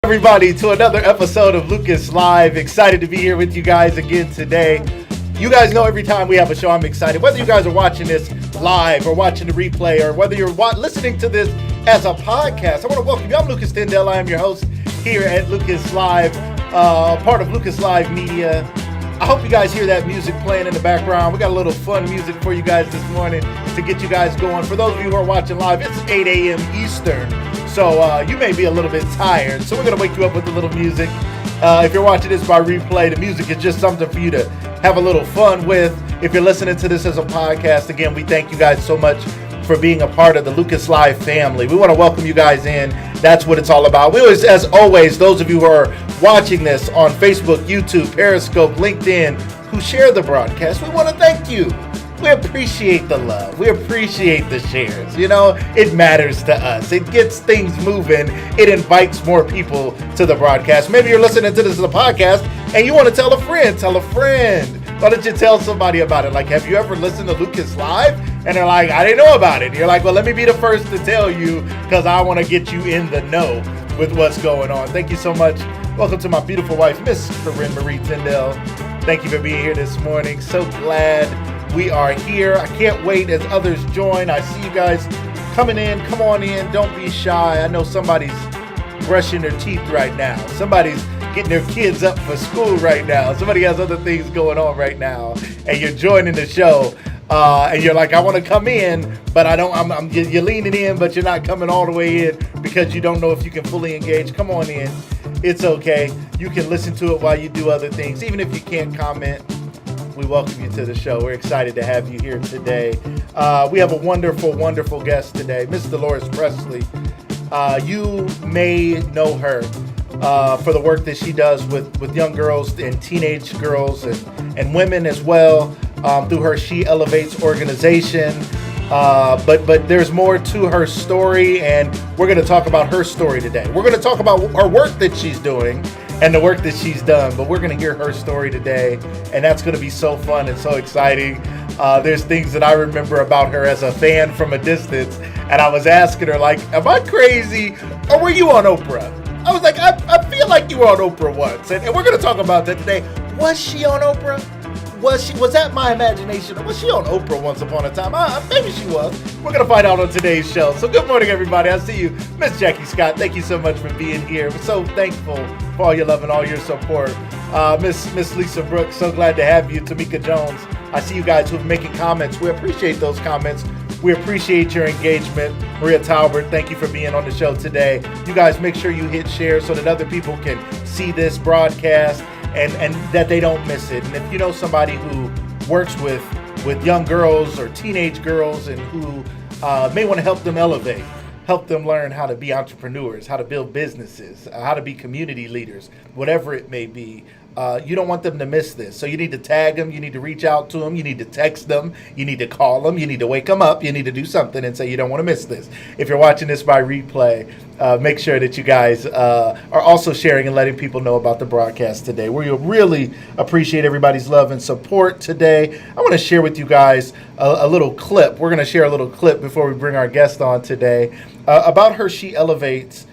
Everybody, to another episode of Lucas Live. Excited to be here with you guys again today. You guys know every time we have a show, I'm excited. Whether you guys are watching this live or watching the replay or whether you're listening to this as a podcast, I want to welcome you. I'm Lucas Tyndale. I am your host here at Lucas Live, part of Lucas Live Media. I hope you guys hear that music playing in the background. We got a little fun music for you guys this morning to get you guys going. For those of you who are watching live, it's 8 a.m. Eastern. So you may be a little bit tired. So we're going to wake you up with a little music. If you're watching this by replay, the music is just something for you to have a little fun with. If you're listening to this as a podcast, again, we thank you guys so much for being a part of the Lucas Live family. We want to welcome you guys in. That's what it's all about. We always, as always, those of you who are watching this on Facebook, YouTube, Periscope, LinkedIn, who share the broadcast, we want to thank you. We appreciate the love. We appreciate the shares. You know, it matters to us. It gets things moving. It invites more people to the broadcast. Maybe you're listening to this as a podcast and you want to tell a friend. Tell a friend. Why don't you tell somebody about it? Like, have you ever listened to Lucas Live? And they're like, I didn't know about it. And you're like, well, let me be the first to tell you because I want to get you in the know with what's going on. Thank you so much. Welcome to my beautiful wife, Miss Corinne Marie Tyndale. Thank you for being here this morning. So glad we are here. I can't wait as others join. I see you guys coming in. Come on in. Don't be shy. I know somebody's brushing their teeth right now. Somebody's getting their kids up for school right now. Somebody has other things going on right now. And you're joining the show. And you're like, I want to come in, but I don't. You're leaning in, but you're not coming all the way in because you don't know if you can fully engage. Come on in. It's okay. You can listen to it while you do other things. Even if you can't comment, we welcome you to the show. We're excited to have you here today. We have a wonderful, wonderful guest today, Miss Delores Pressley. You may know her for the work that she does with young girls and teenage girls and women as well through her She Elevates organization. But there's more to her story, and we're going to talk about her story today. We're going to talk about her work that she's doing and the work that she's done, but we're going to hear her story today, and that's going to be so fun and so exciting. There's things that I remember about her as a fan from a distance, and I was asking her, like, am I crazy, or were you on Oprah? I was like, I feel like you were on Oprah once, and we're going to talk about that today. Was she on Oprah? Was that my imagination? Or was she on Oprah once upon a time? Maybe she was. We're going to find out on today's show. So good morning, everybody. I see you. Miss Jackie Scott, thank you so much for being here. We're so thankful for all your love and all your support. Miss Lisa Brooks, so glad to have you. Tamika Jones, I see you guys who are making comments. We appreciate those comments. We appreciate your engagement. Maria Talbert, thank you for being on the show today. You guys make sure you hit share so that other people can see this broadcast and that they don't miss it. And if you know somebody who works with young girls or teenage girls and who may want to help them elevate, help them learn how to be entrepreneurs, how to build businesses, how to be community leaders, whatever it may be, you don't want them to miss this. So you need to tag them, you need to reach out to them, you need to text them, you need to call them, you need to wake them up, you need to do something and say you don't want to miss this. If you're watching this by replay, make sure that you guys are also sharing and letting people know about the broadcast today. We really appreciate everybody's love and support today. I want to share with you guys a little clip. We're going to share a little clip before we bring our guest on today about her She Elevates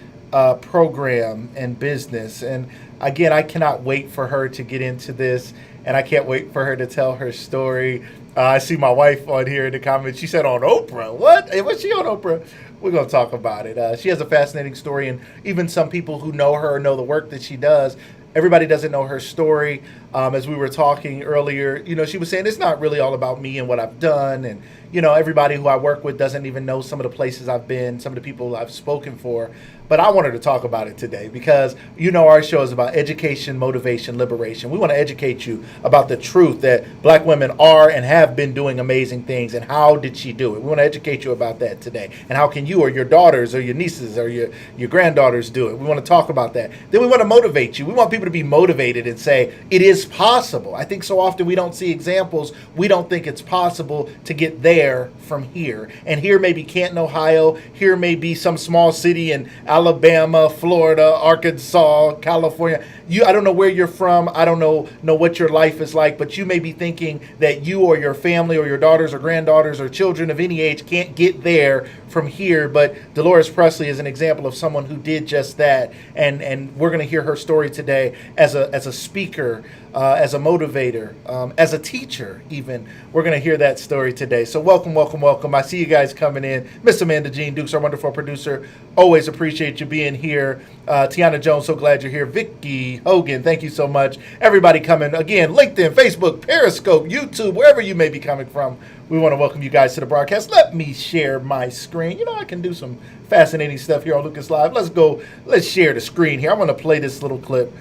program and business. And again, I cannot wait for her to get into this, and I can't wait for her to tell her story. I see my wife on here in the comments. She said on Oprah. What? Was she on Oprah? We're going to talk about it. She has a fascinating story, and even some people who know her know the work that she does. Everybody doesn't know her story. As we were talking earlier, she was saying it's not really all about me and what I've done. And, everybody who I work with doesn't even know some of the places I've been, some of the people I've spoken for. But I wanted to talk about it today because, our show is about education, motivation, liberation. We want to educate you about the truth that Black women are and have been doing amazing things, and how did she do it. We want to educate you about that today. And how can you or your daughters or your nieces or your granddaughters do it? We want to talk about that. Then we want to motivate you. We want people to be motivated and say, it is possible. I think so often we don't see examples. We don't think it's possible to get there from here. And here may be Canton, Ohio. Here may be some small city in Alabama, Florida, Arkansas, California. I don't know where you're from. I don't know what your life is like, but you may be thinking that you or your family or your daughters or granddaughters or children of any age can't get there from here. But Delores Pressley is an example of someone who did just that. And we're going to hear her story today as a speaker, as a motivator, as a teacher even. We're going to hear that story today. So welcome, welcome, welcome. I see you guys coming in. Miss Amanda Jean Dukes, our wonderful producer. Always appreciate you being here. Tiana Jones, so glad you're here. Vicky Hogan, thank you so much. Everybody coming again, LinkedIn, Facebook, Periscope, YouTube, wherever you may be coming from. We want to welcome you guys to the broadcast. Let me share my screen. I can do some fascinating stuff here on Lucas Live. Let's share the screen here. I'm going to play this little clip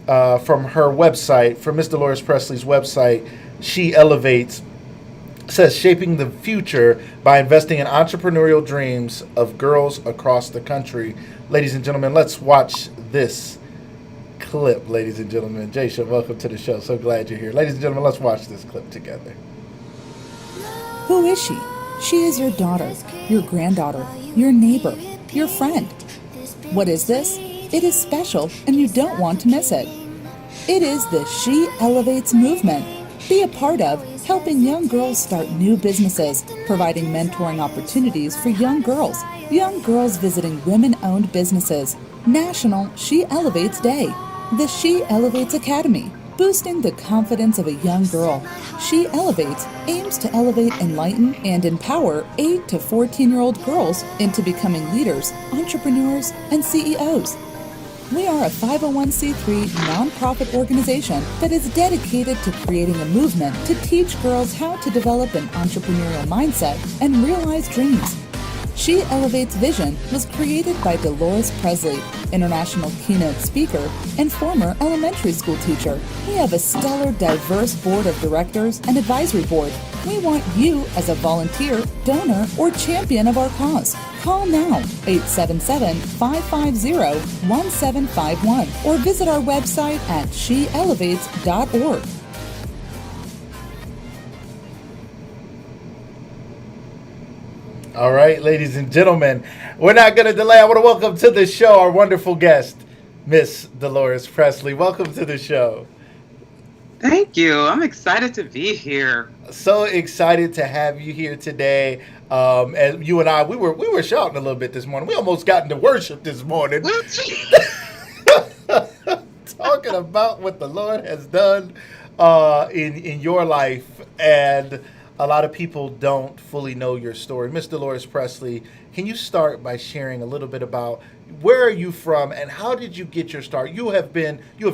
from her website, from Miss Delores Pressley's website. She elevates, says, shaping the future by investing in entrepreneurial dreams of girls across the country. Ladies and gentlemen, let's watch this clip, ladies and gentlemen. Jaysha, welcome to the show. So glad you're here. Ladies and gentlemen, let's watch this clip together. Who is she? She is your daughter, your granddaughter, your neighbor, your friend. What is this? It is special, and you don't want to miss it. It is the She Elevates movement. Be a part of helping young girls start new businesses, providing mentoring opportunities for young girls visiting women-owned businesses. National She Elevates Day. The She Elevates Academy, boosting the confidence of a young girl. She Elevates aims to elevate, enlighten, and empower 8 to 14-year-old girls into becoming leaders, entrepreneurs, and CEOs. We are a 501c3 nonprofit organization that is dedicated to creating a movement to teach girls how to develop an entrepreneurial mindset and realize dreams. She Elevates Vision was created by Delores Pressley, international keynote speaker and former elementary school teacher. We have a stellar, diverse board of directors and advisory board. We want you as a volunteer, donor, or champion of our cause. Call now, 877-550-1751, or visit our website at sheelevates.org. All right, ladies and gentlemen, we're not going to delay. I want to welcome to the show our wonderful guest, Miss Delores Pressley. Welcome to the show. Thank you. I'm excited to be here. So excited to have you here today. And you and I, we were shouting a little bit this morning. We almost got into worship this morning. Talking about what the Lord has done in your life. And a lot of people don't fully know your story. Miss Delores Pressley, can you start by sharing a little bit about where are you from and how did you get your start? You have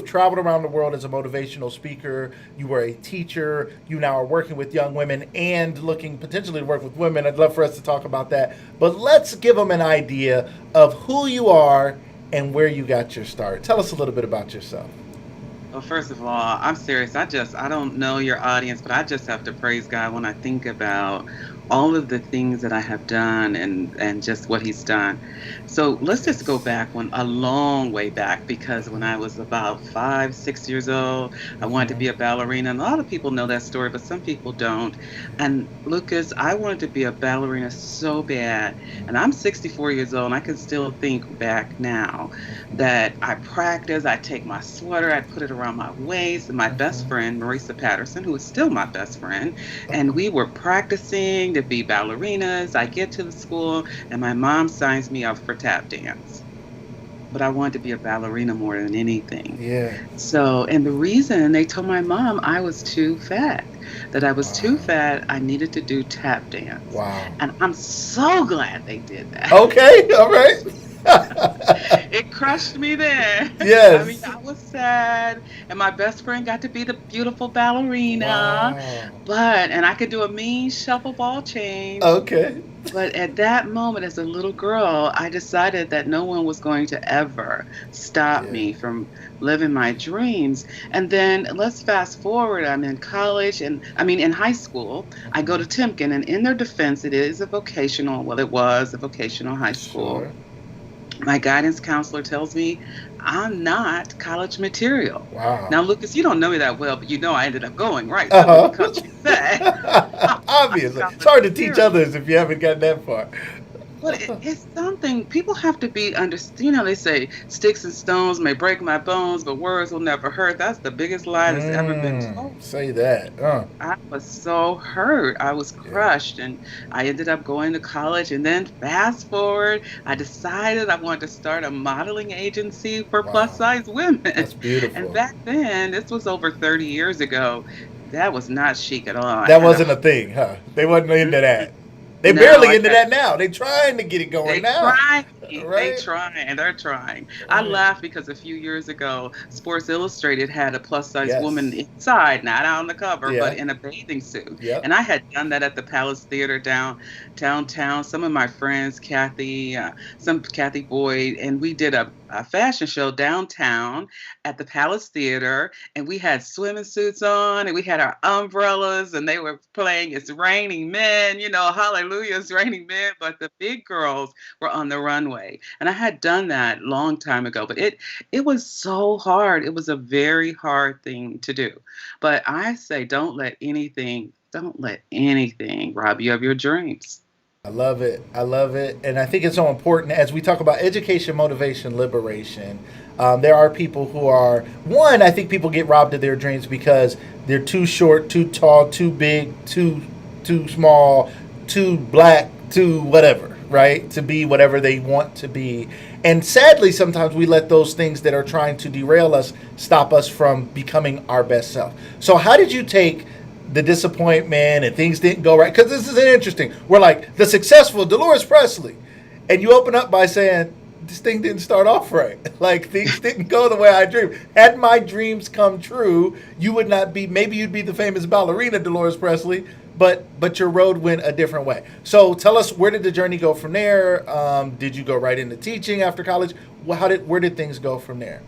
traveled around the world as a motivational speaker. You were a teacher. You now are working with young women and looking potentially to work with women. I'd love for us to talk about that. But let's give them an idea of who you are and where you got your start. Tell us a little bit about yourself. Well, first of all, I'm serious. I don't know your audience, but I just have to praise God when I think about all of the things that I have done and just what he's done. So let's just go back a long way back, because when I was about 5, 6 years old, I wanted to be a ballerina. And a lot of people know that story, but some people don't. And Lucas, I wanted to be a ballerina so bad. And I'm 64 years old, and I can still think back now that I practiced. I take my sweater, I put it around my waist, and my best friend, Marisa Patterson, who is still my best friend, and we were practicing to be ballerinas. I get to the school, and my mom signs me up for tap dance. But I wanted to be a ballerina more than anything. Yeah. So, and the reason, they told my mom I was too fat, that I was too fat, I needed to do tap dance. Wow. And I'm so glad they did that. Okay, all right. It crushed me there. Yes. I mean, I was sad, and my best friend got to be the beautiful ballerina. Wow. And I could do a mean shuffle ball change. Okay. But at that moment, as a little girl, I decided that no one was going to ever stop me from living my dreams. And then let's fast forward. I'm in college, in high school. I go to Timken, and in their defense, it was a vocational high school. Sure. my guidance counselor tells me I'm not college material. Wow. Now, Lucas, you don't know me that well, but you know I ended up going, right? Simply because you said Uh-huh. I'm not Obviously. It's college hard to teach material. others if you haven't gotten that far. But it's something people have to be under. You know, they say sticks and stones may break my bones, but words will never hurt. That's the biggest lie that's ever been told. Say that. I was so hurt. I was Yeah. crushed, and I ended up going to college. And then, fast forward, I decided I wanted to start a modeling agency for plus Wow. size women. That's And beautiful. back then, this was over 30 years ago, that was not chic at all. I That had a wasn't a thing, huh? They wasn't into that. They no, barely I into had that now. They trying to get it going they now. trying. They Right? trying. They're trying. I Right. laugh because a few years ago, Sports Illustrated had a plus size woman Yes. inside, not on the cover, but Yeah. in a bathing suit. Yep. And I had done that at the Palace Theater downtown. Some of my friends, some Kathy Boyd, and we did a fashion show downtown at the Palace Theater, and we had swimming suits on, and we had our umbrellas, and they were playing "It's Raining Men," Hallelujah, it's raining men. But the big girls were on the runway. And I had done that long time ago, but it was so hard. It was a very hard thing to do. But I say don't let anything rob you of your dreams. I love it. I love it. And I think it's so important as we talk about education, motivation, liberation. There are people who are, one, I think people get robbed of their dreams because they're too short, too tall, too big, too small, too black, too whatever, right? To be whatever they want to be. And sadly, sometimes we let those things that are trying to derail us stop us from becoming our best self. So, how did you take the disappointment and things didn't go right? Because this is interesting. We're like the successful Delores Pressley, and you open up by saying this thing didn't start off right. Like things didn't go the way I dreamed. Had my dreams come true, you would not be. Maybe you'd be the famous ballerina Delores Pressley, but your road went a different way. So tell us, where did the journey go from there? Did you go right into teaching after college? Where did things go from there?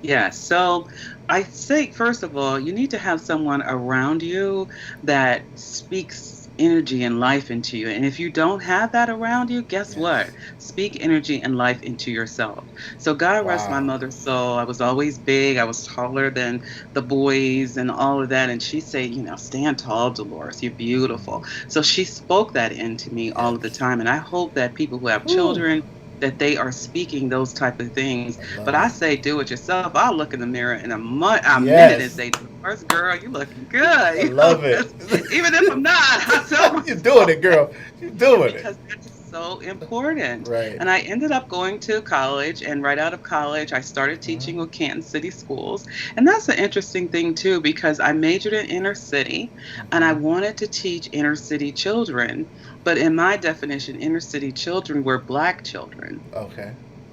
Yeah, so I think, first of all, you need to have someone around you that speaks energy and life into you. And if you don't have that around you, guess what? Yes. Speak energy and life into yourself. So, God rest my Wow. mother's soul. I was always big, I was taller than the boys and all of that. And she'd say, stand tall, Dolores, you're beautiful. So, she spoke that into me all of the Yes. time. And I hope that people who have Woo. children, that they are speaking those type of things. I But love I it. say do it yourself. I'll look in the mirror in a minute and Yes. say, "First girl, you looking good." I love it. Even if I'm not, I tell You're doing myself it, girl. You're doing it. because that's so important. Right. And I ended up going to college, and right out of college, I started Mhm. teaching with Canton City Schools. And that's an interesting thing too, because I majored in inner city, and I Mhm. wanted to teach inner city children. But in my definition, inner city children were Black children. Okay.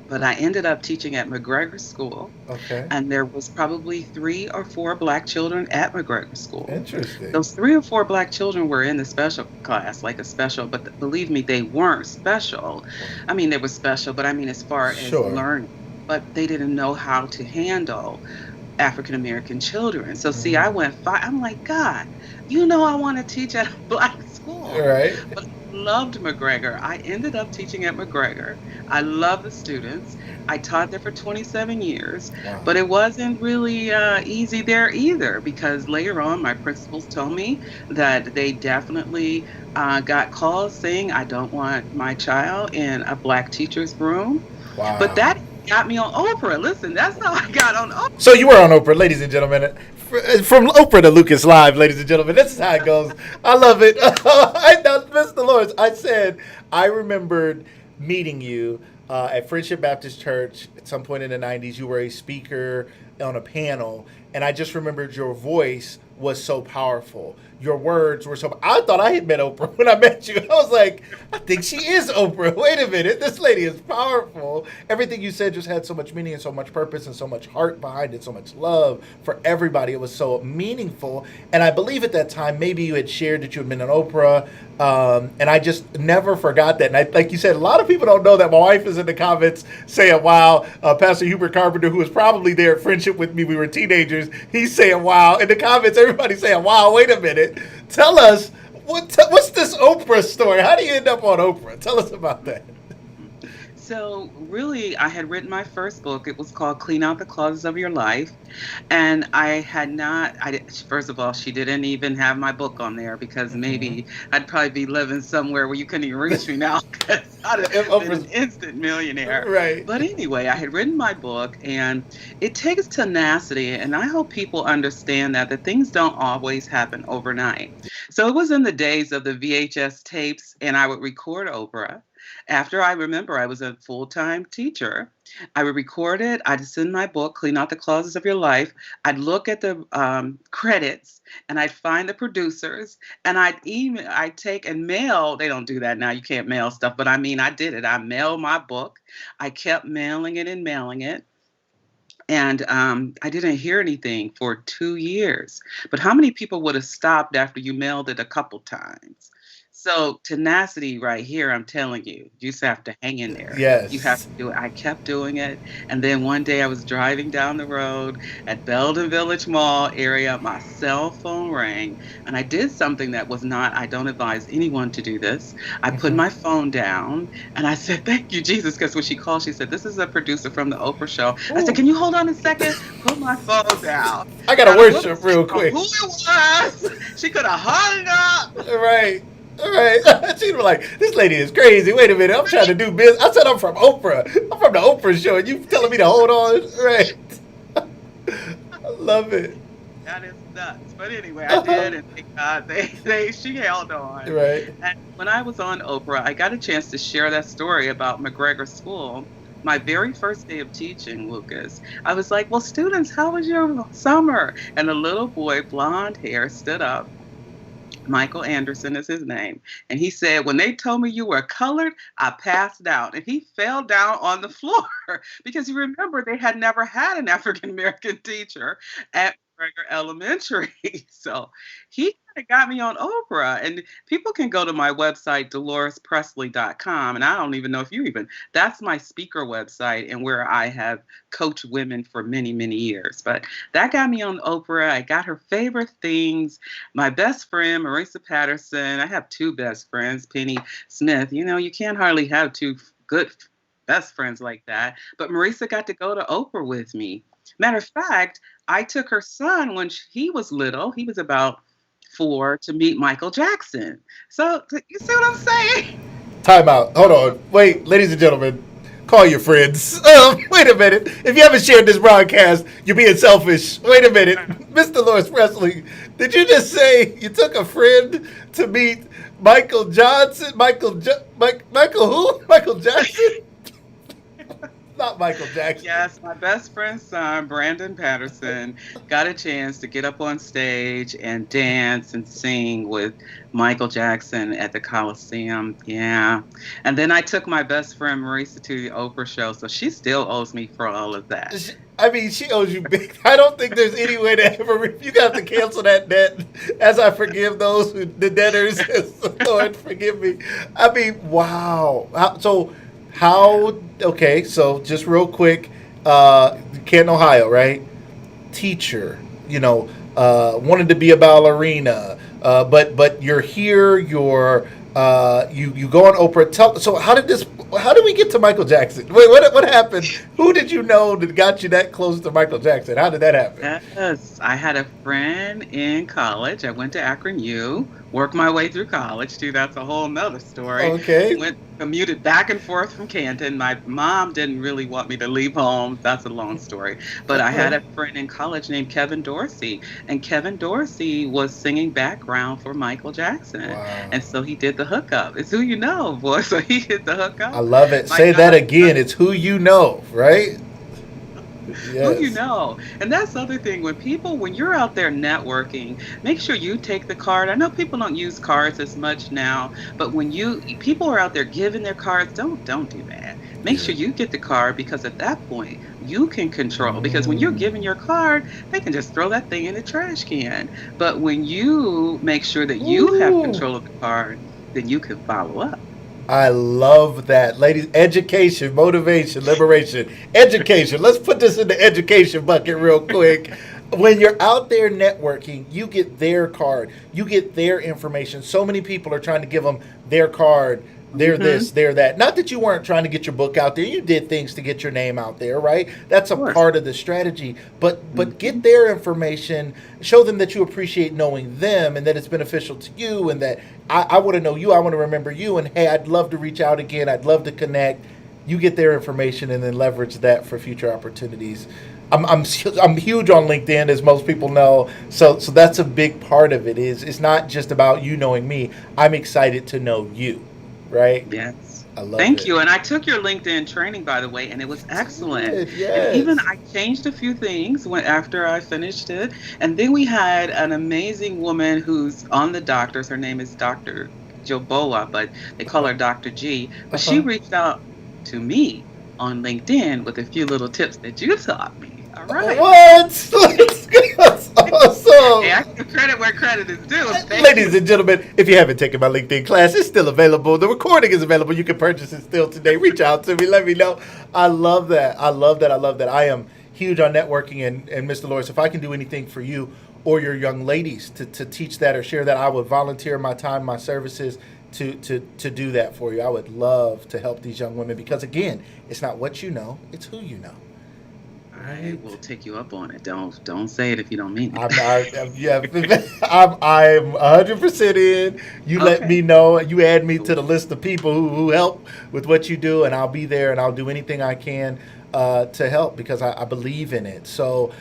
But I ended up teaching at McGregor School, Okay. and there was probably 3 or 4 Black children at McGregor School. Interesting. Those 3 or 4 Black children were in the special class, like a special, but believe me, they weren't special. I mean, they were special, but I mean, as far as Sure. learning, but they didn't know how to handle African American children. So, see, I Mhm. went, I'm like, God, I want to teach at a Black All school. right. But I loved McGregor. I ended up teaching at McGregor. I love the students. I taught there for 27 years, Wow. but it wasn't really easy there either because later on my principals told me that they definitely got calls saying I don't want my child in a Black teacher's room. But Wow. that got me on Oprah. Listen, that's how I got on Oprah. So you were on Oprah, ladies and gentlemen. From Oprah to Lucas Live, ladies and gentlemen. This is how it goes. I love it. I know, Mr. Lawrence. I said I remembered meeting you at Friendship Baptist Church at some point in the '90s. You were a speaker on a panel, and I just remembered your voice was so powerful. Your words were so. I thought I had met Oprah when I met you. I was like, I think she is Oprah. Wait a minute, this lady is powerful. Everything you said just had so much meaning and so much purpose and so much heart behind it, so much love for everybody. It was so meaningful. And I believe at that time maybe you had shared that you had been on Oprah, and I just never forgot that. And like you said, a lot of people don't know that. My wife is in the comments saying, "Wow." Pastor Hubert Carpenter, who was probably there at Friendship with me, we were teenagers. He's saying, "Wow." In the comments, everybody's saying, "Wow." Wait a minute. Tell us what's this Oprah story? How do you end up on Oprah? Tell us about that. So really, I had written my first book. It was called Clean Out the Closets of Your Life. And I had not, first of all, she didn't even have my book on there because Hmm. maybe I'd probably be living somewhere where you couldn't even reach me now because I'd have been an Oprah's instant millionaire. right. But anyway, I had written my book, and it takes tenacity. And I hope people understand that things don't always happen overnight. So it was in the days of the VHS tapes, and I would record Oprah. After I remember, I was a full time teacher. I would record it. I'd send my book, Clean Out the Closets of Your Life. I'd look at the credits and I'd find the producers and I'd take and mail. They don't do that now. You can't mail stuff, but I mean, I did it. I mailed my book. I kept mailing it and mailing it. And I didn't hear anything for 2 years. But how many people would have stopped after you mailed it a couple times? So tenacity right here, I'm telling you, you just have to hang in there. You have to Yes. do it. I kept doing it. And then one day I was driving down the road at Belden Village Mall area. My cell phone rang. And I did something that was not, I don't advise anyone to do this. I put Hmm. my phone down and I said, "Thank you, Jesus." Because when she called, she said, "This is a producer from the Oprah show." I said, Ooh, "Can you hold on a second?" Put my phone down. I gotta Now the woman worship real didn't know quick. who it was. She could have hung up. Right. All right. She'd be like, this lady is crazy. Wait a minute. I'm trying to do business. I said I'm from Oprah. I'm from the Oprah show, and you telling me to hold on? Right. I love it. That is nuts. But anyway, I did, and thank God she held on. Right. And when I was on Oprah, I got a chance to share that story about McGregor School. My very first day of teaching, Lucas, I was like, "Well, students, how was your summer?" And a little boy, blonde hair, stood up. Michael Anderson is his name. And he said, "When they told me you were colored, I passed out." And he fell down on the floor because you remember they had never had an African American teacher at McGregor Elementary. So he kind of got me on Oprah. And people can go to my website, DoloresPressley.com. And I don't even know if you even, that's my speaker website and where I have coached women for many, many years. But that got me on Oprah. I got her favorite things. My best friend, Marisa Patterson. I have two best friends, Penny Smith. You know, you can't hardly have two good best friends like that. But Marisa got to go to Oprah with me. Matter of fact, I took her son when he was little. He was about 4 to meet Michael Jackson. So you see what I'm saying? Time out. Hold on. Wait, ladies and gentlemen, call your friends. Wait a minute. If you haven't shared this broadcast, you're being selfish. Wait a minute. Mr. Delores Pressley, did you just say you took a friend to meet Michael Johnson? Michael who? Michael Jackson? Not Michael Jackson. Yes, my best friend's son, Brandon Patterson, got a chance to get up on stage and dance and sing with Michael Jackson at the Coliseum. Yeah. And then I took my best friend Marisa to the Oprah show, so she still owes me for all of that. I mean, she owes you big. I don't think there's any way to ever. You got to cancel that debt. As I forgive those the debtors, Lord forgive me. I mean, wow. So how? Okay, so just real quick, Canton, Ohio, right? Teacher, wanted to be a ballerina, but you're here. You go on Oprah. So how did this? How did we get to Michael Jackson? Wait, what happened? Who did you know that got you that close to Michael Jackson? How did that happen? Yes, I had a friend in college. I went to Akron U, worked my way through college too. That's a whole nother story. Okay. Commuted back and forth from Canton. My mom didn't really want me to leave home. That's a long story. But I had a friend in college named Kevin Dorsey, and Kevin Dorsey was singing background for Michael Jackson. Wow. And so he did the hookup. It's who you know, boy. So he did the I hookup. love it. My Say that God, again. It's who you know, right? who you Yes. know. And that's the other thing. When you're out there networking, make sure you take the card. I know people don't use cards as much now, but when people are out there giving their cards, don't do that. Make Yeah. sure you get the card because at that point you can control. Because when you're Mm. giving your card, they can just throw that thing in the trash can. But when you make sure that you have Ooh. control of the card, then you can follow up. I love that. Ladies, education, motivation, liberation, education. Let's put this in the education bucket real quick. When you're out there networking, you get their card, you get their information. So many people are trying to give them their card. they're Mm-hmm. this, they're that. Not that you weren't trying to get your book out there. You did things to get your name out there, right? That's Of a course. part of the strategy. But Mm-hmm. get their information, show them that you appreciate knowing them and that it's beneficial to you and that I want to know you, I want to remember you, and hey, I'd love to reach out again. I'd love to connect. You get their information and then leverage that for future opportunities. I'm huge on LinkedIn, as most people know. So that's a big part of it. Is it's not just about you knowing me. I'm excited to know you, right? Yes. I love Thank it. you. And I took your LinkedIn training, by the way, and it was excellent. Did And even yes. I changed a few things when after I finished it. And then we had an amazing woman who's on the doctors. Her name is Dr. Joboa, but they call her Dr. G. But she Uh-huh. reached out to me on LinkedIn with a few little tips that you taught me. All right. What? Let's go. That's Hey, awesome. I give credit where credit is due. Thank Ladies you. and gentlemen, if you haven't taken my LinkedIn class, it's still available. The recording is available. You can purchase it still today. Reach out to me. Let me know. I love that. I love that. I love that. I am huge on networking. And Mr. Lawrence, if I can do anything for you or your young ladies to teach that or share that, I would volunteer my time, my services to do that for you. I would love to help these young women because, again, it's not what you know, it's who you know. I Right? will take you up on it. Don't say it if you don't mean it. Yeah, I'm 100% in. You let Okay. me know. You add me to the list of people who help with what you do, and I'll be there and I'll do anything I can to help because I believe in it. So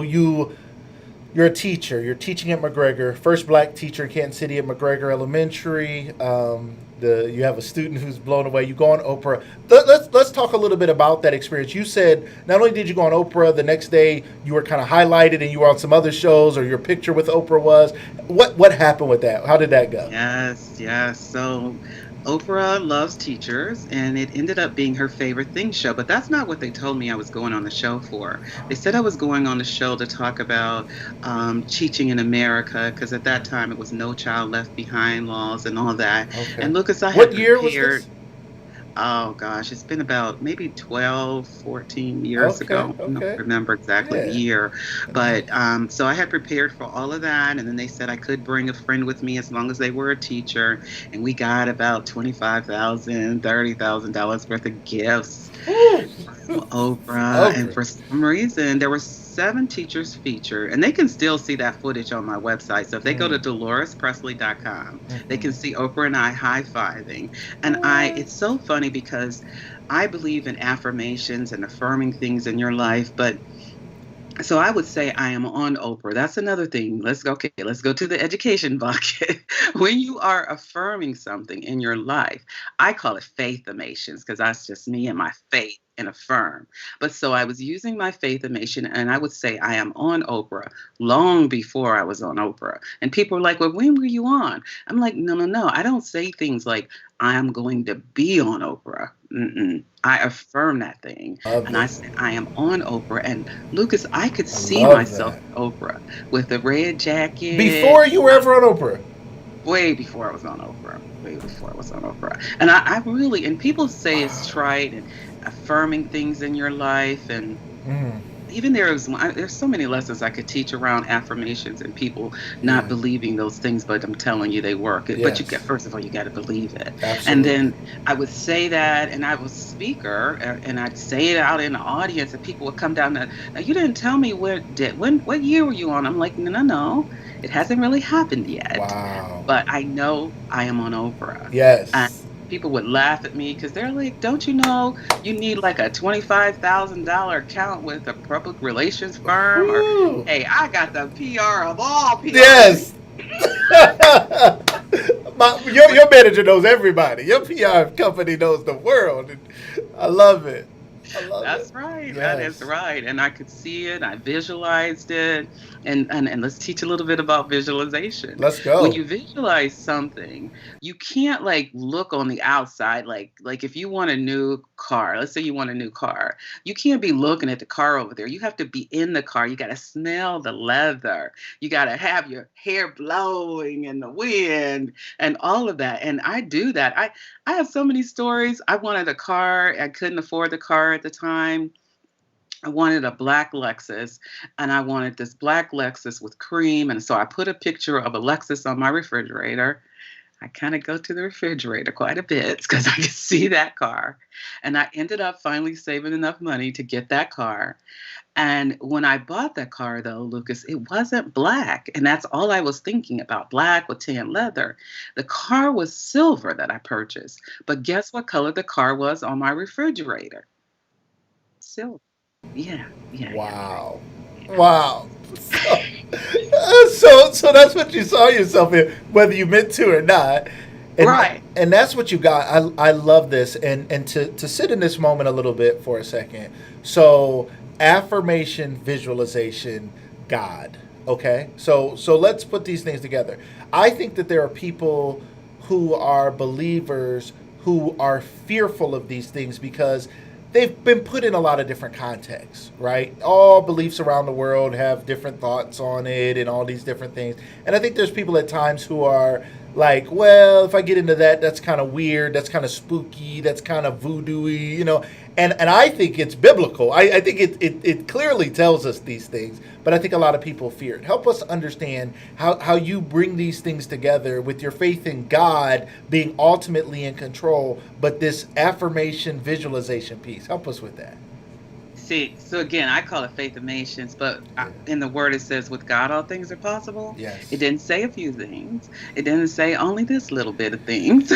you're a teacher. You're teaching at McGregor, first black teacher in Kansas City at McGregor Elementary. You have a student who's blown away. You go on Oprah. Let's talk a little bit about that experience. You said not only did you go on Oprah, the next day you were kind of highlighted and you were on some other shows, or your picture with Oprah was. What happened with that? How did that go? Yes, yes. So Oprah loves teachers, and it ended up being her favorite thing show. But that's not what they told me I was going on the show for. They said I was going on the show to talk about teaching in America, because at that time it was No Child Left Behind laws and all that. Okay. And Lucas, I had What year was this? prepared. Oh gosh, it's been about maybe 12, 14 years Okay. ago. I don't Okay. remember exactly the Yeah. year. But so I had prepared for all of that. And then they said I could bring a friend with me as long as they were a teacher. And we got about $25,000, $30,000 worth of gifts Woo. from Oprah. And Oprah. for some reason, there were 7 teachers featured. And they can still see that footage on my website. So if they go to Mm. DoloresPressley.com, they can Mhm. see Oprah and I high-fiving. And What? it's so funny because I believe in affirmations and affirming things in your life, but so I would say I am on Oprah. That's another thing. Let's go. Okay, let's go to the education bucket. When you are affirming something in your life, I call it faithamations because that's just me and my faith and affirm. But so I was using my faithimation, and I would say I am on Oprah long before I was on Oprah. And people are like, "Well, when were you on?" I'm like, "No, no, no. I don't say things like I am going to be on Oprah. Mm-mm. I affirm that thing, Love and I it. say I am on Oprah." And Lucas, I could I see love myself that. on Oprah with the red jacket, Before you were ever on Oprah. way before I was on Oprah. Way before I was on Oprah. And I really, and people say it's trite and affirming things in your life. And Mm. even there's so many lessons I could teach around affirmations and people not Yeah. believing those things, but I'm telling you they work. But Yes. first of all, you got to believe it. And Absolutely. then I would say that, and I was a speaker, and I'd say it out in the audience, and people would come down. Now you didn't tell me what year were you on? I'm like, no, no, no, it hasn't really happened yet, Wow. but I know I am on Oprah. And Yes. people would laugh at me because they're like, don't you know you need like a $25,000 account with a public relations firm? Or, Woo. hey, I got the PR of all PRs. Yes. Your manager knows everybody. Your PR company knows the world. I love it. I love it. That's right. That is Yes. right. And I could see it. I visualized it. And let's teach a little bit about visualization. Let's When go. you visualize something, you can't like look on the outside like if you want a new car, let's say you want a new car, you can't be looking at the car over there. You have to be in the car. You got to smell the leather. You got to have your hair blowing in the wind and all of that. And I do that. I have so many stories. I wanted a car. I couldn't afford the car at the time. I wanted a black Lexus, and I wanted this black Lexus with cream. And so I put a picture of a Lexus on my refrigerator. I kind of go to the refrigerator quite a bit because I could see that car. And I ended up finally saving enough money to get that car. And when I bought that car, though, Lucas, it wasn't black. And that's all I was thinking about, black with tan leather. The car was silver that I purchased. But guess what color the car was on my refrigerator? Silver. Yeah, yeah, yeah, Wow. Wow. So that's what you saw yourself in, whether you meant to or not. And Right. and that's what you got. I love this. And to sit in this moment a little bit for a second. So affirmation, visualization, God. Okay? So let's put these things together. I think that there are people who are believers who are fearful of these things because they've been put in a lot of different contexts, right? All beliefs around the world have different thoughts on it and all these different things. And I think there's people at times who are like, well, if I get into that, that's kind of weird, that's kind of spooky, that's kind of voodoo-y, you know. And I think it's biblical. I think it clearly tells us these things, but I think a lot of people fear it. Help us understand how you bring these things together with your faith in God being ultimately in control, but this affirmation visualization piece. Help us with that. See, so again, I call it faithimations, but in the word it says, with God, all things are possible. Yes. It didn't say a few things. It didn't say only this little bit of things.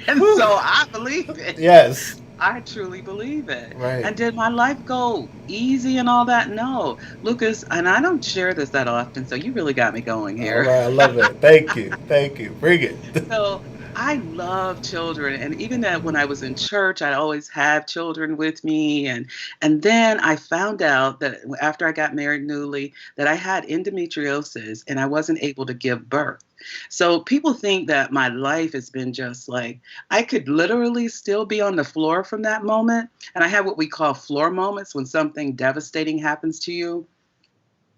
And so I believe it. Yes. I truly believe it. Right. And did my life go easy and all that? No. Lucas, and I don't share this that often, so you really got me going All here. right, I love it. Thank you. Thank you. Bring it. So I love children, and even that when I was in church, I always have children with me, and then I found out that after I got married newly, that I had endometriosis and I wasn't able to give birth. So people think that my life has been just like I could literally still be on the floor from that moment, and I have what we call floor moments when something devastating happens to you.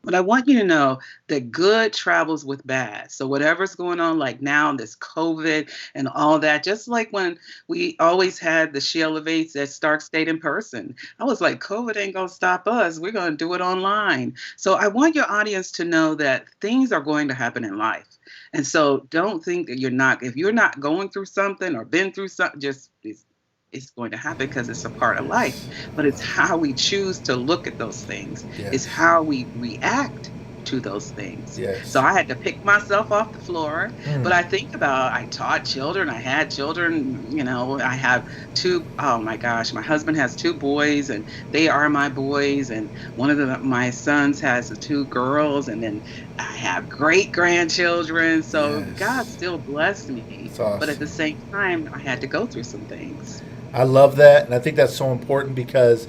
But I want you to know that good travels with bad. So whatever's going on, like now, this COVID and all that, just like when we always had the She Elevates at Stark State in person, I was like, COVID ain't gonna stop us. We're gonna do it online. So I want your audience to know that things are going to happen in life. And so don't think that if you're not going through something or been through something, just it's going to happen because it's a part of life. But it's how we choose to look at those things. It's Yes. how we react to those things. Yes. So I had to pick myself off the floor. But Mm. I think about I taught children. I had children. I have two. Oh my gosh, my husband has two boys, and they are my boys. And one of my sons has two girls, and then I have great grandchildren. So God Yes. still blessed me. It's But at awesome. the same time, I had to go through some things. I love that, and I think that's so important because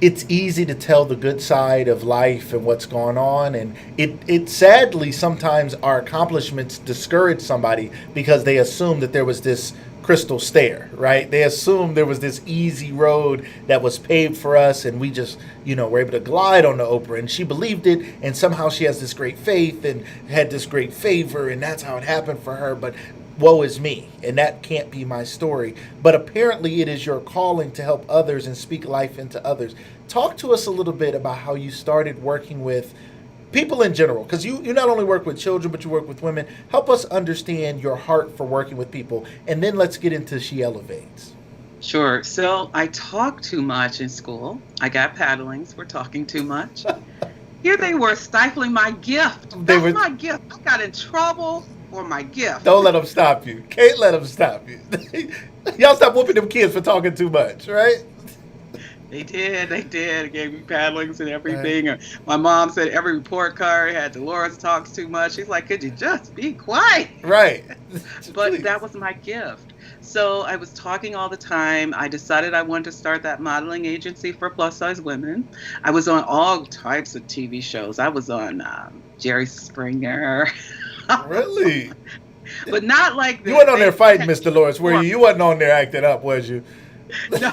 it's easy to tell the good side of life and what's going on, and it sadly sometimes our accomplishments discourage somebody because they assume that there was this crystal stair, right? They assume there was this easy road that was paved for us, and we just were able to glide on the Oprah, and she believed it, and somehow she has this great faith and had this great favor, and that's how it happened for her. But woe is me, and that can't be my story. But apparently it is your calling to help others and speak life into others. Talk to us a little bit about how you started working with people in general, because you not only work with children, but you work with women. Help us understand your heart for working with people, and then let's get into She Elevates. Sure. So I talk too much in school. I got paddlings for talking too much. Here they were stifling my gift. They That's were. my gift. I got in trouble for my gift. Don't let them stop you. Can't let them stop you. Y'all stop whooping them kids for talking too much, right? They did. They did. It gave me paddlings and Right. everything. My mom said every report card had Delores talks too much. She's like, could you just be quiet? Right. But Please. that was my gift. So I was talking all the time. I decided I wanted to start that modeling agency for plus size women. I was on all types of TV shows. I was on Jerry Springer. Really? But not like You weren't on there fighting, Miss Dolores, were you? You wasn't on there acting up, was you? No.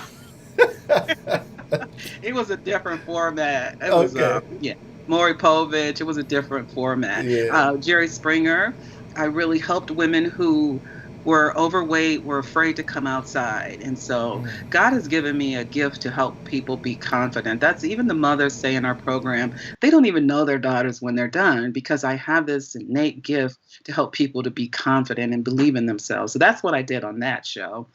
It was a different format. It was, Okay. Maury Povich. It was a different format. Yeah. Jerry Springer. I really helped women who were overweight, were afraid to come outside. And so God has given me a gift to help people be confident. That's even the mothers say in our program, they don't even know their daughters when they're done because I have this innate gift to help people to be confident and believe in themselves. So that's what I did on that show.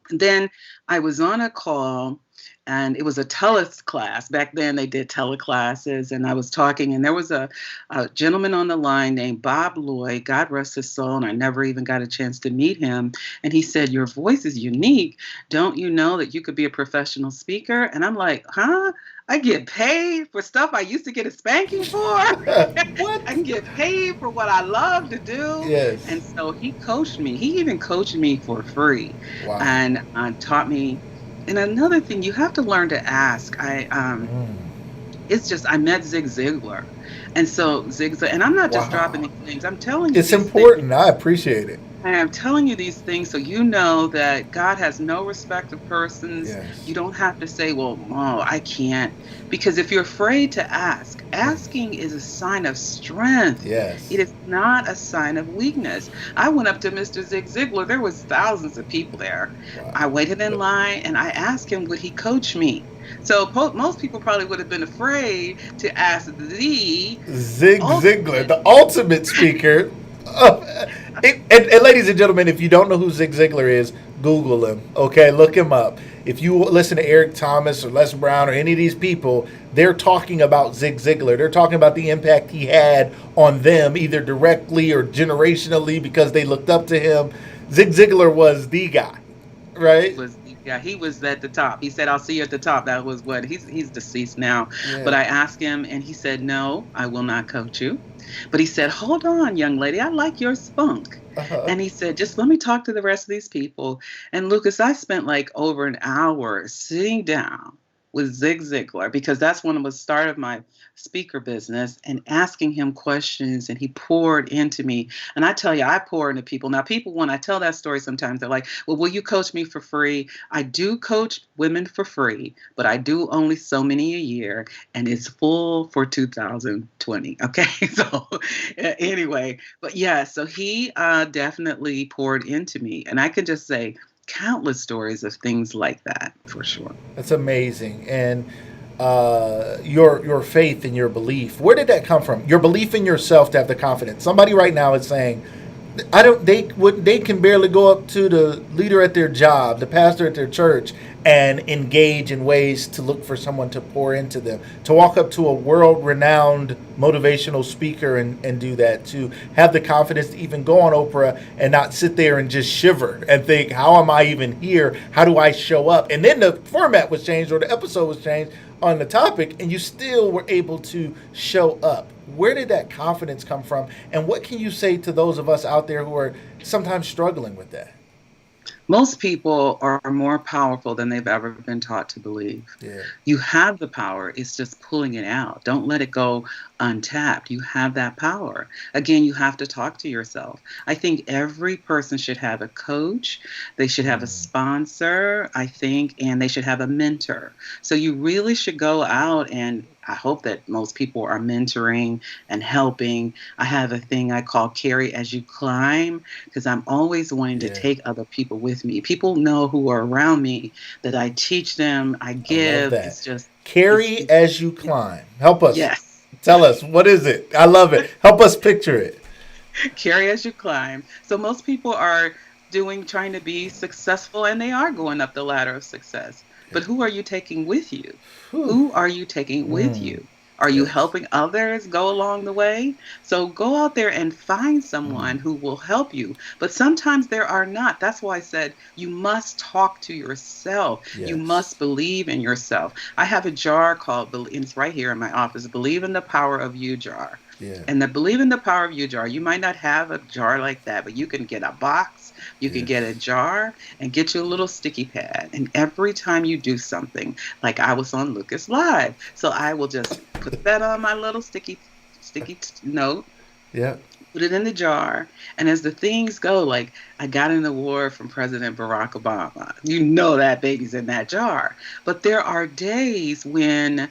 And then I was on a call and it was a teleclass. Back then they did teleclasses and I was talking and there was a gentleman on the line named Bob Lloyd, God rest his soul, and I never even got a chance to meet him. And he said, "Your voice is unique. Don't you know that you could be a professional speaker?" And I'm like, huh? I get paid for stuff I used to get a spanking for. What? I can get paid for what I love to do. Yes. And so he coached me. He even coached me for free Wow. and taught me. And another thing, you have to learn to ask. It's just I met Zig Ziglar, and so Zig Ziglar, and I'm not just dropping Wow. these things. I'm telling you It's these things. important. I appreciate it. I am telling you these things so you know that God has no respect of persons. Yes. You don't have to say, well, oh, I can't. Because if you're afraid to ask, asking is a sign of strength. Yes. It is not a sign of weakness. I went up to Mr. Zig Ziglar. There was thousands of people there. Wow. I waited in line and I asked him, would he coach me? So most people probably would have been afraid to ask the Zig Ziglar, ultimate. the ultimate speaker. And ladies and gentlemen, if you don't know who Zig Ziglar is, Google him. Okay, look him up. If you listen to Eric Thomas or Les Brown or any of these people, they're talking about Zig Ziglar. They're talking about the impact he had on them, either directly or generationally, because they looked up to him. Zig Ziglar was the guy, right? Was Yeah, he was at the top. He said, "I'll see you at the top." That was what he's deceased now. But Yeah. I asked him, and he said, "No, I will not coach you." But he said, "Hold on, young lady, I like your spunk." Uh-huh. And he said, "Just let me talk to the rest of these people." And Lucas, I spent like over an hour sitting down with Zig Ziglar because that's when it was start of my speaker business and asking him questions, and he poured into me. And I tell you, I pour into people. Now, people, when I tell that story, sometimes they're like, "Well, will you coach me for free?" I do coach women for free, but I do only so many a year, and it's full for 2020. Okay, so anyway, but yeah, so he definitely poured into me, and I can just say countless stories of things like that for sure. That's amazing. And your faith and your belief, where did that come from? Your belief in yourself to have the confidence. Somebody right now is saying, I don't. They can barely go up to the leader at their job, the pastor at their church, and engage in ways to look for someone to pour into them. To walk up to a world-renowned motivational speaker and do that. To have the confidence to even go on Oprah and not sit there and just shiver and think, how am I even here? How do I show up? And then the format was changed or the episode was changed on the topic, and you still were able to show up. Where did that confidence come from? And what can you say to those of us out there who are sometimes struggling with that? Most people are more powerful than they've ever been taught to believe. Yeah. You have the power, it's just pulling it out. Don't let it go untapped. You have that power. Again, you have to talk to yourself. I think every person should have a coach, they should have a sponsor, I think, and they should have a mentor. So you really should go out, and I hope that most people are mentoring and helping. I have a thing I call carry as you climb because I'm always wanting to Yeah. take other people with me. People know who are around me that I teach them, I I love give. that. It's just, Carry as you climb. Help us. yes. Tell us, what is it? I love it. Help us picture it. Carry as you climb. So most people are trying to be successful, and they are going up the ladder of success. But who are you taking with you? Whew. Who are you taking with you? Are you Yes. helping others go along the way? So go out there and find someone who will help you. But sometimes there are not. That's why I said you must talk to yourself. You Yes. must believe in yourself. I have a jar called, it's right here in my office, Believe in the Power of You jar. Yeah. And the Believe in the Power of You jar, you might not have a jar like that, but you can get a box, you can get a jar, and get you a little sticky pad. And every time you do something, like I was on Lucas Live, so I will just put that on my little sticky note, Yeah. put it in the jar, and as the things go, like I got an award from President Barack Obama, you know that baby's in that jar. But there are days when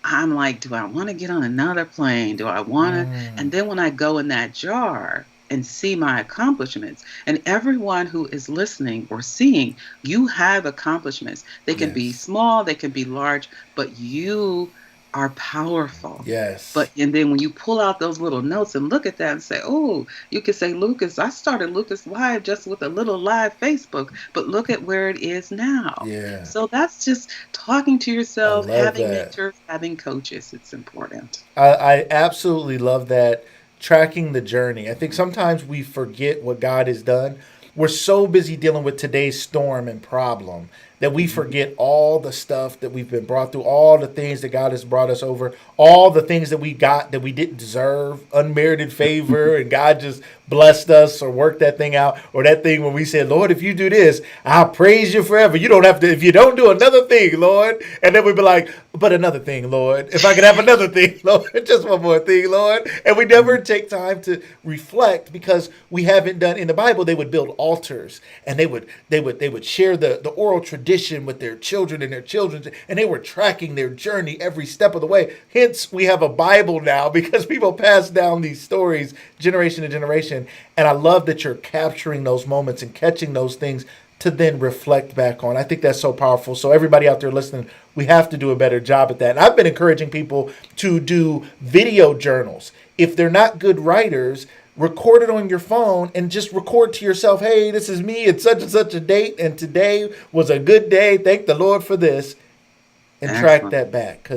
I'm like, do I want to get on another plane? Do I want to? And then when I go in that jar, and see my accomplishments. And everyone who is listening or seeing, you have accomplishments. They can be Yes. small, they can be large, but you are powerful. Yes. But and then when you pull out those little notes and look at that and say, oh, you can say, Lucas, I started Lucas Live just with a little live Facebook, but look at where it is now. Yeah. So that's just talking to I yourself, love having that. mentors, having coaches. It's important. I absolutely love that, tracking the journey. I think sometimes we forget what God has done. We're so busy dealing with today's storm and problem that we Mhm. forget all the stuff that we've been brought through, all the things that God has brought us over, all the things that we got that we didn't deserve, unmerited favor, and God just blessed us or worked that thing out, or that thing when we said, Lord, if you do this, I'll praise you forever. You don't have to, if you don't do another thing, Lord. And then we'd be like, but another thing, Lord. If I could have another thing, Lord, just one more thing, Lord. And we never take time to reflect because we haven't done. In the Bible, they would build altars and they would share the oral tradition with their children and their children, and they were tracking their journey every step of the way. Hence, we have a Bible now because people pass down these stories generation to generation. And I love that you're capturing those moments and catching those things to then reflect back on. I think that's so powerful. So everybody out there listening, we have to do a better job at that. And I've been encouraging people to do video journals. If they're not good writers, record it on your phone and just record to yourself, hey, this is me at such and such a date, and today was a good day. Thank the Lord for this. And track Excellent. that back.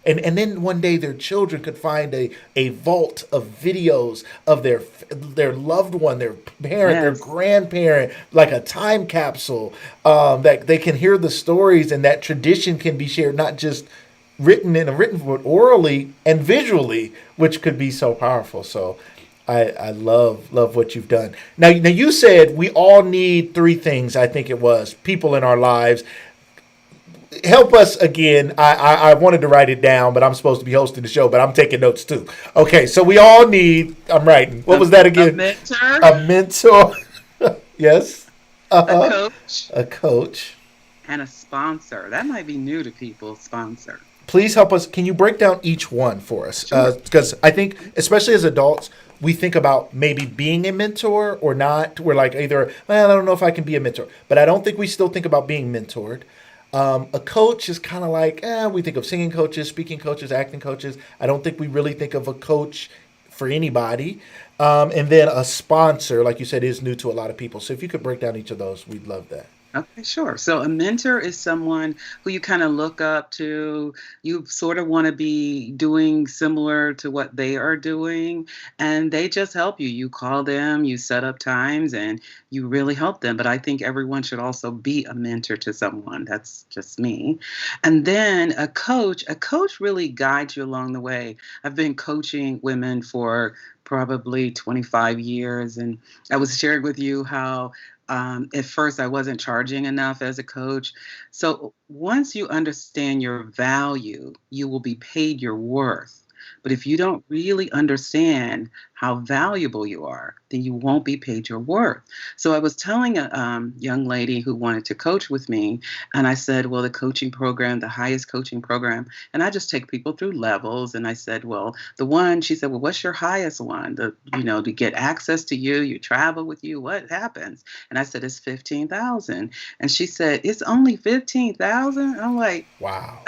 And then one day their children could find a vault of videos of their loved one, their parent, their Yes. grandparent, like a time capsule, that they can hear the stories, and that tradition can be shared, not just written in a written form, but orally and visually, which could be so powerful. So I love what you've done. Now you said we all need three things. I think it was people in our lives. Help us again. I wanted to write it down, but I'm supposed to be hosting the show, but I'm taking notes too. Okay, so we all need. I'm writing. What was that A again? mentor, A mentor. Yes. a Uh-huh. coach, A coach. and a sponsor. That might be new to people, sponsor. Please help us. Can you break down each one for us? Sure. Because I think, especially as adults, we think about maybe being a mentor or not. We're like either, well, I don't know if I can be a mentor, but I don't think we still think about being mentored. A coach is kind of like, we think of singing coaches, speaking coaches, acting coaches. I don't think we really think of a coach for anybody. And then a sponsor, like you said, is new to a lot of people. So if you could break down each of those, we'd love that. Okay, sure. So a mentor is someone who you kind of look up to. You sort of want to be doing similar to what they are doing, and they just help you. You call them, you set up times, and you really help them. But I think everyone should also be a mentor to someone. That's just me. And then a coach really guides you along the way. I've been coaching women for probably 25 years, and I was sharing with you how at first, I wasn't charging enough as a coach. So once you understand your value, you will be paid your worth. But if you don't really understand how valuable you are, then you won't be paid your worth. So I was telling a young lady who wanted to coach with me, and I said, well, the coaching program, the highest coaching program, and I just take people through levels. And I said, well, the one, she said, well, what's your highest one? To get access to you, you travel with you, what happens? And I said, it's 15,000. And she said, it's only 15,000. I'm like, Wow.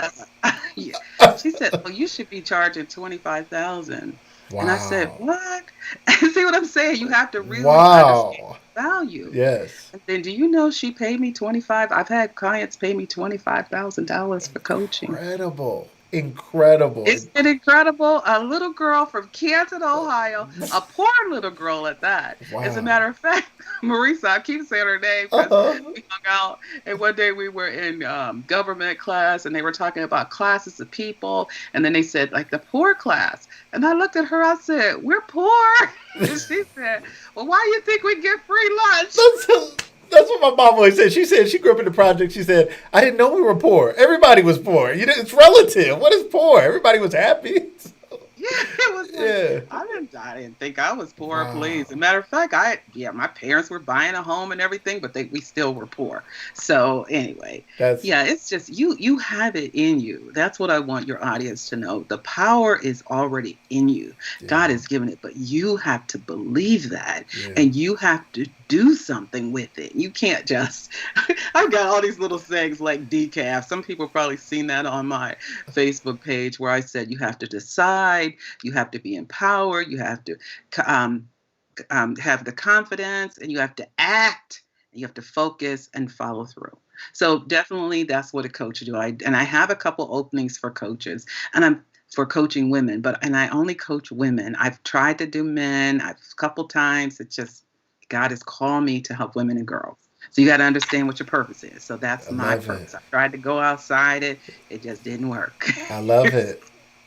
yeah. She said, well, you should be charging 25,000. And I said, Wow. what? See what I'm saying? You have to really understand Wow. value. Yes. And then do you know she paid me 25? I've had clients pay me $25,000 for coaching. Incredible. Incredible. Isn't it incredible? A little girl from Canton, Ohio, a poor little girl at that. As a Wow. matter of fact, Marisa, I keep saying her name because Uh-huh. we hung out, and one day we were in government class, and they were talking about classes of people, and then they said, like, the poor class. And I looked at her, I said, we're poor. And she said, well, why do you think we get free lunch? That's what my mom always said. She said she grew up in the project. She said, I didn't know we were poor. Everybody was poor. It's relative. What is poor? Everybody was happy. Yeah, it was Yeah. I didn't think I was poor, Wow. please. As a matter of fact, my parents were buying a home and everything, but we still were poor. So anyway, That's yeah, it's just you have it in you. That's what I want your audience to know. The power is already in you. God yeah. has given it, but you have to believe that, Yeah. and you have to do something with it. You can't just I've got all these little sayings like decaf. Some people probably seen that on my Facebook page where I said you have to decide, you have to be empowered, you have to um, have the confidence, and you have to act, and you have to focus and follow through. So definitely that's what a coach do. I have a couple openings for coaches, and I'm for coaching women, and I only coach women. I've tried to do men. I've a couple times. It's just God has called me to help women and girls. So you got to understand what your purpose is. So that's I my love it. purpose. I tried to go outside it. It just didn't work. I love it.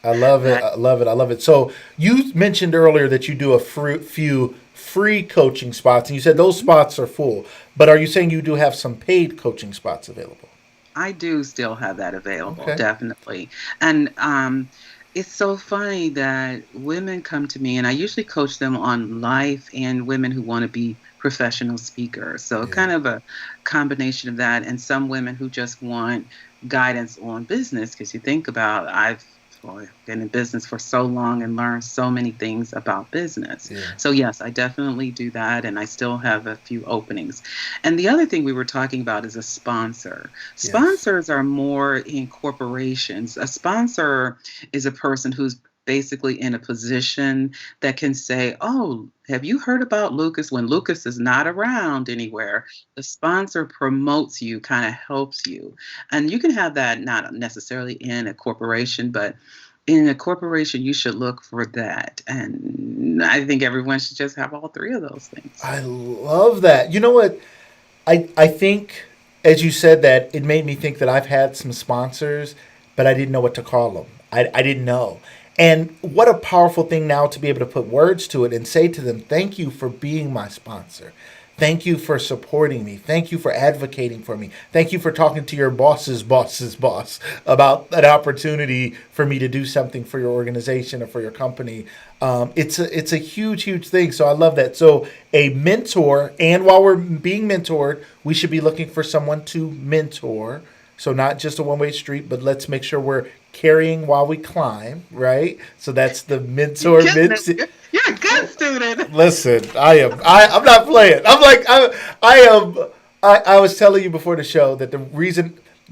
I love it. That I love it. I love it. So you mentioned earlier that you do a few free coaching spots, and you said those spots are full. But are you saying you do have some paid coaching spots available? I do still have that available, Okay. definitely. And it's so funny that women come to me, and I usually coach them on life and women who want to be professional speakers. So, Yeah. kind of a combination of that, and some women who just want guidance on business. Because you think about, well, been in business for so long and learned so many things about business. Yeah. So, yes, I definitely do that, and I still have a few openings. And the other thing we were talking about is a sponsor. Yes. Sponsors are more in corporations. A sponsor is a person who's basically in a position that can say, "Oh, have you heard about Lucas?" When Lucas is not around anywhere, the sponsor promotes you, kind of helps you. And you can have that not necessarily in a corporation, but in a corporation, you should look for that. And I think everyone should just have all three of those things. I love that. You know what? I think as you said that, it made me think that I've had some sponsors, but I didn't know what to call them. I didn't know. And what a powerful thing now to be able to put words to it and say to them, thank you for being my sponsor. Thank you for supporting me. Thank you for advocating for me. Thank you for talking to your boss's boss's boss about an opportunity for me to do something for your organization or for your company. It's a huge thing. So I love that. So a mentor, and while we're being mentored, we should be looking for someone to mentor. So not just a one-way street, but let's make sure we're carrying while we climb, right? So that's the You're mentor. getting it. You're a good student. Listen, I'm not playing. I am. I was telling you before the show that the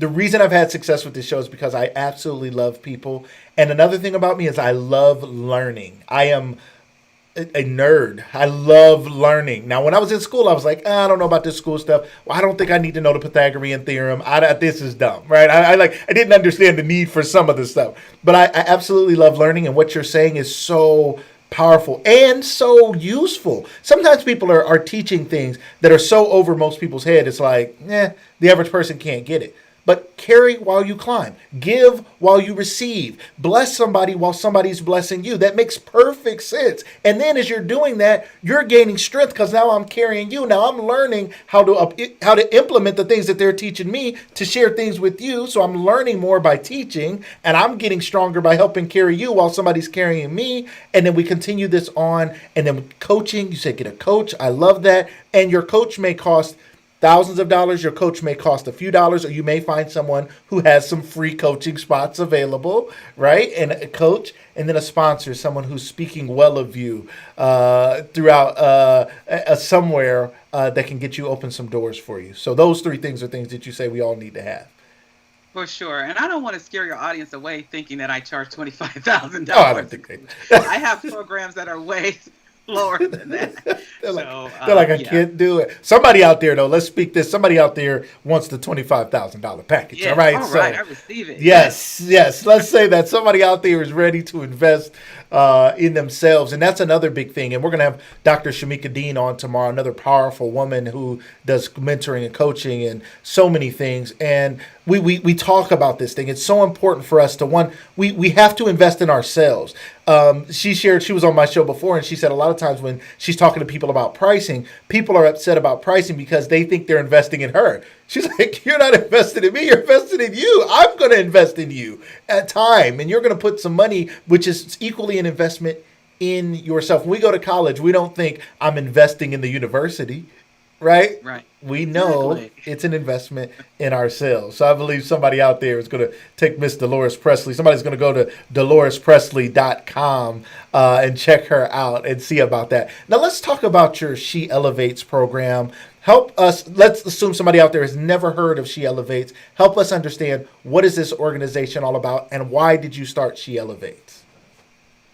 reason I've had success with this show is because I absolutely love people. And another thing about me is I love learning. I am a nerd. I love learning. Now, when I was in school, I was like, I don't know about this school stuff. Well, I don't think I need to know the Pythagorean theorem. This is dumb, right? I didn't understand the need for some of this stuff, but I absolutely love learning. And what you're saying is so powerful and so useful. Sometimes people are teaching things that are so over most people's head. It's like, the average person can't get it. But carry while you climb. Give while you receive. Bless somebody while somebody's blessing you. That makes perfect sense. And then as you're doing that, you're gaining strength because now I'm carrying you. Now I'm learning how to implement the things that they're teaching me to share things with you. So I'm learning more by teaching, and I'm getting stronger by helping carry you while somebody's carrying me. And then we continue this on. And then coaching, you said get a coach. I love that. And your coach may cost thousands of dollars. Your coach may cost a few dollars, or you may find someone who has some free coaching spots available, right? And a coach, and then a sponsor, someone who's speaking well of you throughout somewhere that can get you open some doors for you. So those three things are things that you say we all need to have. For sure. And I don't want to scare your audience away thinking that I charge $25,000. Oh, I don't think they. I have programs that are way lower than that. They're like, So, they're like, I yeah. can't do it. Somebody out there, though, let's speak this. Somebody out there wants the $25,000 package. Yeah. All right. All right. I receive it. Yes. Let's say that somebody out there is ready to invest in themselves. And that's another big thing. And we're going to have Dr. Shamika Dean on tomorrow, another powerful woman who does mentoring and coaching and so many things. And we talk about this thing. It's so important for us to, we have to invest in ourselves. She was on my show before, and she said a lot of times when she's talking to people about pricing, people are upset about pricing because they think they're investing in her. She's like, you're not invested in me, you're invested in you. I'm going to invest in you at time, and you're going to put some money, which is equally an investment in yourself. When we go to college, we don't think I'm investing in the university, right? Right. We know Exactly. it's an investment in ourselves. So I believe somebody out there is going to take Miss Delores Pressley. Somebody's going to go to DoloresPressley.com and check her out and see about that. Now let's talk about your She Elevates program. Help us. Let's assume somebody out there has never heard of She Elevates. Help us understand, what is this organization all about, and why did you start She Elevates?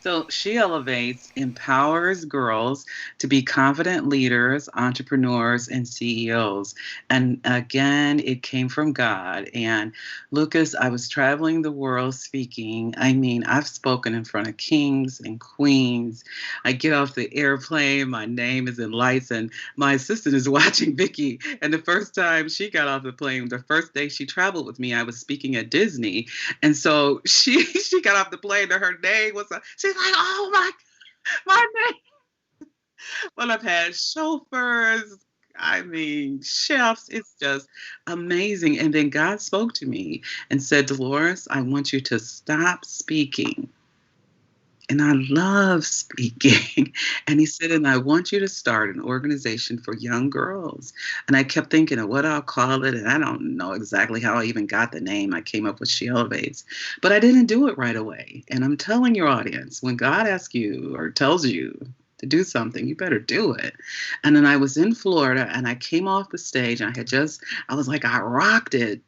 So She Elevates empowers girls to be confident leaders, entrepreneurs, and CEOs. And again, it came from God. And Lucas, I was traveling the world speaking. I mean, I've spoken in front of kings and queens. I get off the airplane, my name is in lights, and my assistant is watching Vicky. And the first time she got off the plane, the first day she traveled with me, I was speaking at Disney. And so she got off the plane and her name was she's like, oh my name. Well, I've had chauffeurs, I mean chefs. It's just amazing. And then God spoke to me and said, Dolores, I want you to stop speaking. And I love speaking. And he said, and I want you to start an organization for young girls. And I kept thinking of what I'll call it. And I don't know exactly how I even got the name. I came up with She Elevates. But I didn't do it right away. And I'm telling your audience, when God asks you or tells you to do something, you better do it. And then I was in Florida and I came off the stage. And I was like, I rocked it.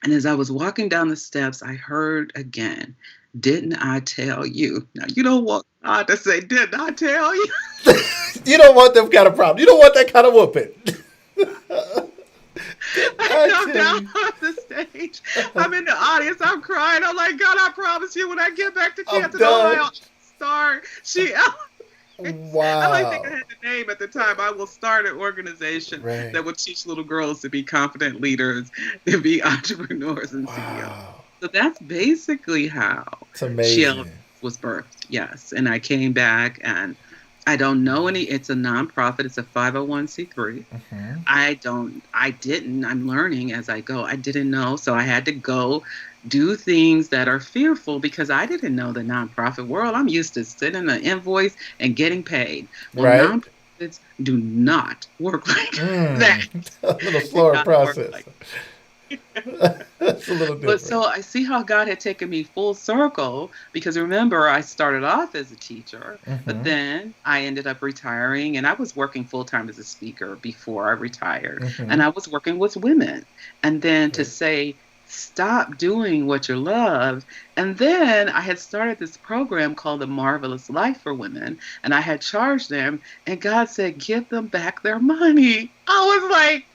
And as I was walking down the steps, I heard again, didn't I tell you? Now, you don't want God to say, didn't I tell you? You don't want them kind of problem. You don't want that kind of whooping. I come down off the stage. I'm in the audience. I'm crying. I'm like, God, I promise you, when I get back to Canton, Ohio, start She Elevates. Wow. I don't think I had the name at the time. I will start an organization that will teach little girls to be confident leaders, to be entrepreneurs and CEOs. So that's basically how She Elevates was birthed. Yes. And I came back, and I don't know it's a nonprofit. It's a 501c3. I'm learning as I go. I didn't know. So I had to go do things that are fearful because I didn't know the nonprofit world. I'm used to sending an invoice and getting paid. Well, nonprofits do not work like that. A little slower process. That's a little different. But so I see how God had taken me full circle, because remember, I started off as a teacher, but then I ended up retiring, and I was working full time as a speaker before I retired, and I was working with women. And then to say, stop doing what you love. And then I had started this program called The Marvelous Life for Women, and I had charged them, and God said, give them back their money. I was like,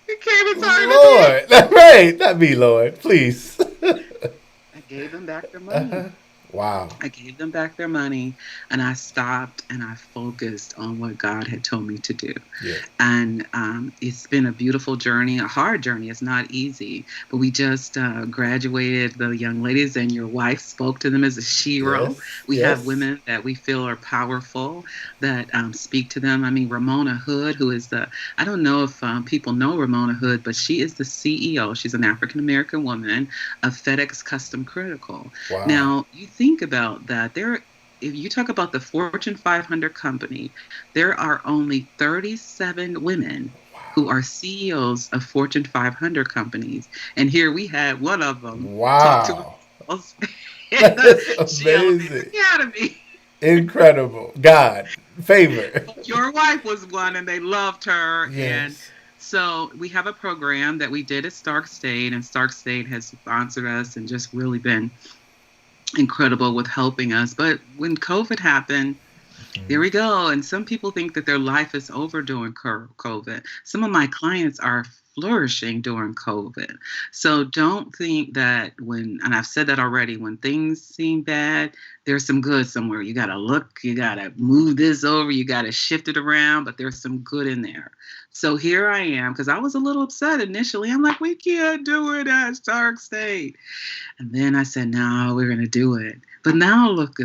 it came in time. Lord, right, not me, Lord, please. I gave them back their money. Wow. I gave them back their money, and I stopped and I focused on what God had told me to do. Yeah. And it's been a beautiful journey, a hard journey. It's not easy, but we just graduated the young ladies, and your wife spoke to them as a shero. Yes. We have women that we feel are powerful that speak to them. I mean, Ramona Hood, who is I don't know if people know Ramona Hood, but she is the CEO. She's an African-American woman of FedEx Custom Critical. Wow. Now, you think about that. If you talk about the Fortune 500 company, there are only 37 women who are CEOs of Fortune 500 companies. And here we had one of them talk to us. That's amazing. Academy. Incredible. God, favor. Your wife was one, and they loved her. Yes. And so we have a program that we did at Stark State, and Stark State has sponsored us and just really been incredible with helping us. But when COVID happened, there we go. And some people think that their life is over during COVID. Some of my clients are flourishing during COVID. So don't think that and I've said that already, when things seem bad, there's some good somewhere. You got to look, you got to move this over, you got to shift it around, but there's some good in there. So here I am, because I was a little upset initially. I'm like, we can't do it at Stark State. And then I said, no, we're going to do it. But now look,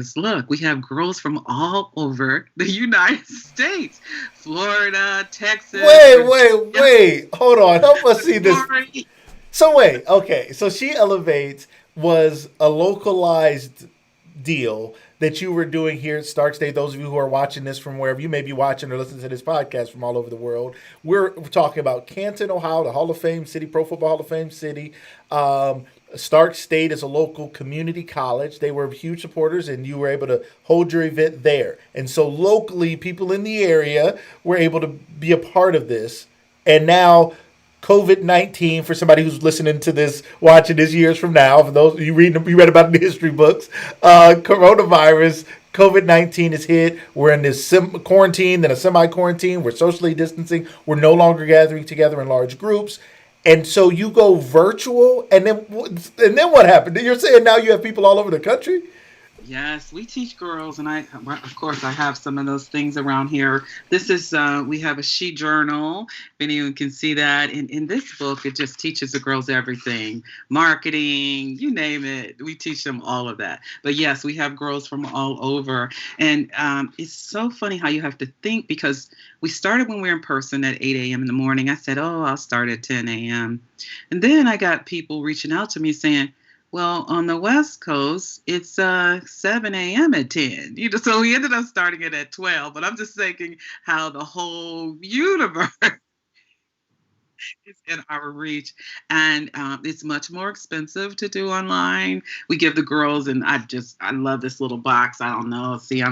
we have girls from all over the United States, Florida, Texas. Wait. Hold on. Help us see this. So wait, okay. So She Elevates was a localized deal that you were doing here at Stark State. Those of you who are watching this from wherever you may be watching or listening to this podcast from all over the world, we're talking about Canton, Ohio, the Hall of Fame city, Pro Football Hall of Fame city. Stark State is a local community college. They were huge supporters, and you were able to hold your event there. And so locally, people in the area were able to be a part of this. And now COVID-19, for somebody who's listening to this, watching this years from now, for those you read about it in the history books, coronavirus, COVID-19 is hit. We're in this quarantine, then a semi-quarantine. We're socially distancing. We're no longer gathering together in large groups. And so you go virtual, and then what happened? You're saying now you have people all over the country? Yes, we teach girls, and of course, I have some of those things around here. This is, we have a she journal, if anyone can see that. In this book, it just teaches the girls everything, marketing, you name it. We teach them all of that. But yes, we have girls from all over. And it's so funny how you have to think, because we started when we were in person at 8 a.m. in the morning. I said, I'll start at 10 a.m. And then I got people reaching out to me saying, well, on the West Coast, it's 7 a.m. at 10. So we ended up starting it at 12. But I'm just thinking how the whole universe is in our reach. And it's much more expensive to do online. We give the girls, and I love this little box. I don't know. See,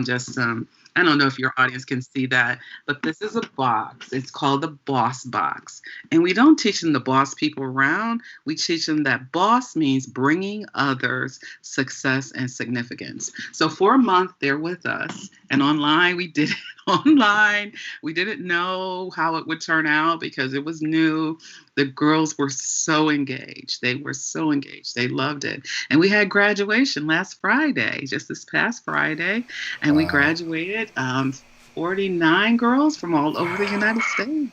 I don't know if your audience can see that, but this is a box. It's called the Boss Box. And we don't teach them to boss people around. We teach them that boss means bringing others success and significance. So for a month, they're with us. And online, we did it online. We didn't know how it would turn out because it was new. The girls were so engaged. They were so engaged. They loved it. And we had graduation last Friday, just this past Friday. And we graduated 49 girls from all over the United States.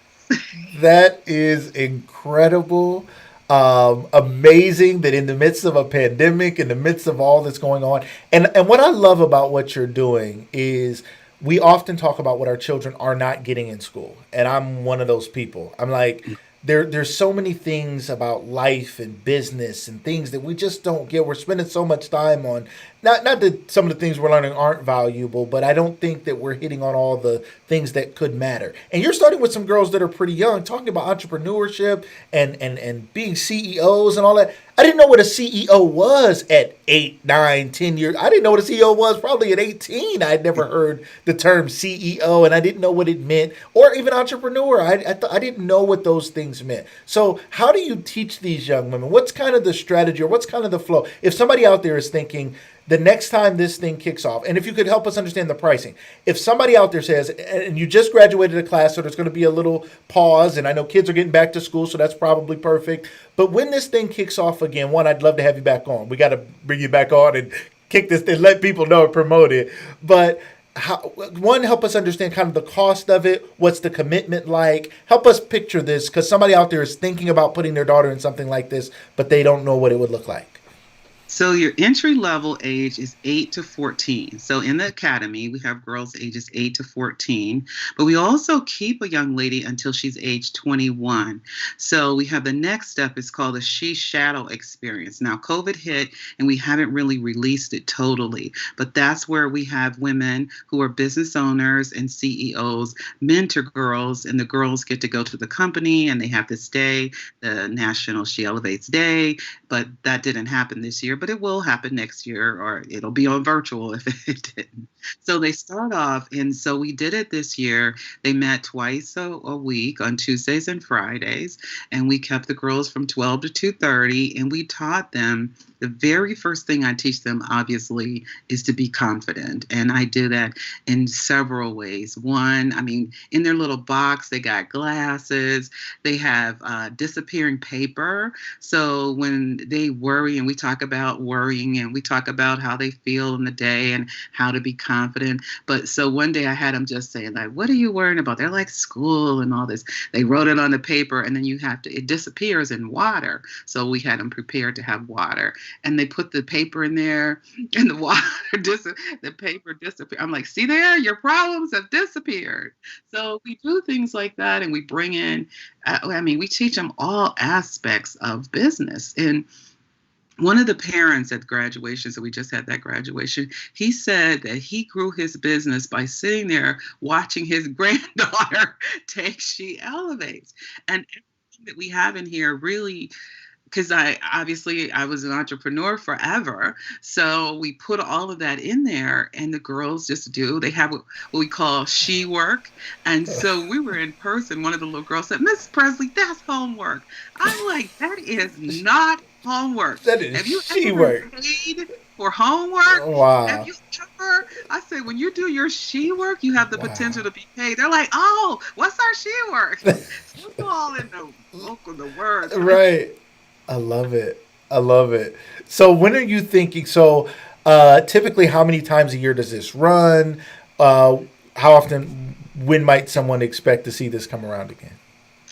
That is incredible. Amazing that in the midst of a pandemic, in the midst of all that's going on, and what I love about what you're doing is we often talk about what our children are not getting in school. And I'm one of those people. I'm like, there's so many things about life and business and things that we just don't get. We're spending so much time on, not that some of the things we're learning aren't valuable, but I don't think that we're hitting on all the things that could matter. And you're starting with some girls that are pretty young, talking about entrepreneurship and being CEOs and all that. I didn't know what a CEO was at 8, 9, 10 years. I didn't know what a CEO was probably at 18. I'd never heard the term CEO, and I didn't know what it meant, or even entrepreneur. I didn't know what those things meant. So how do you teach these young women? What's kind of the strategy, or what's kind of the flow? If somebody out there is thinking, the next time this thing kicks off, and if you could help us understand the pricing. If somebody out there says, and you just graduated a class, so there's going to be a little pause, and I know kids are getting back to school, so that's probably perfect. But when this thing kicks off again, one, I'd love to have you back on. We got to bring you back on and kick this and let people know and promote it. But help us understand kind of the cost of it. What's the commitment like? Help us picture this, because somebody out there is thinking about putting their daughter in something like this, but they don't know what it would look like. So your entry level age is 8 to 14. So in the academy, we have girls ages 8 to 14, but we also keep a young lady until she's age 21. So we have the next step is called the She Shadow Experience. Now COVID hit and we haven't really released it totally, but that's where we have women who are business owners and CEOs mentor girls, and the girls get to go to the company and they have this day, the National She Elevates Day, but that didn't happen this year. But it will happen next year, or it'll be on virtual if it didn't. So they start off, and so we did it this year. They met twice a week on Tuesdays and Fridays, and we kept the girls from 12 to 2:30, and we taught them the very first thing I teach them, obviously, is to be confident. And I do that in several ways. One, I mean, in their little box, they got glasses. They have disappearing paper. So when they worry, and we talk about worrying, and we talk about how they feel in the day and how to be confident. But so one day I had them just saying, like, what are you worrying about? They're like, school and all this. They wrote it on the paper, and then it disappears in water. So we had them prepared to have water. And they put the paper in there, and the water the paper disappeared. I'm like, see there, your problems have disappeared. So we do things like that, and we bring in, we teach them all aspects of business. And one of the parents at graduation, so we just had that graduation, he said that he grew his business by sitting there watching his granddaughter take She Elevates. And everything that we have in here really, because I was an entrepreneur forever. So we put all of that in there, and the girls just do. They have what we call she work. And so we were in person. One of the little girls said, Miss Presley, that's homework. I'm like, that is not homework. That is Have you she ever work. been paid for homework? Have Wow. you ever? I say, when you do your she work, you have the potential Wow. to be paid. They're like, oh, what's our she work? So it's all in the book of the words. Right. I love it. I love it. So when are you thinking? So typically, how many times a year does this run? How often? When might someone expect to see this come around again?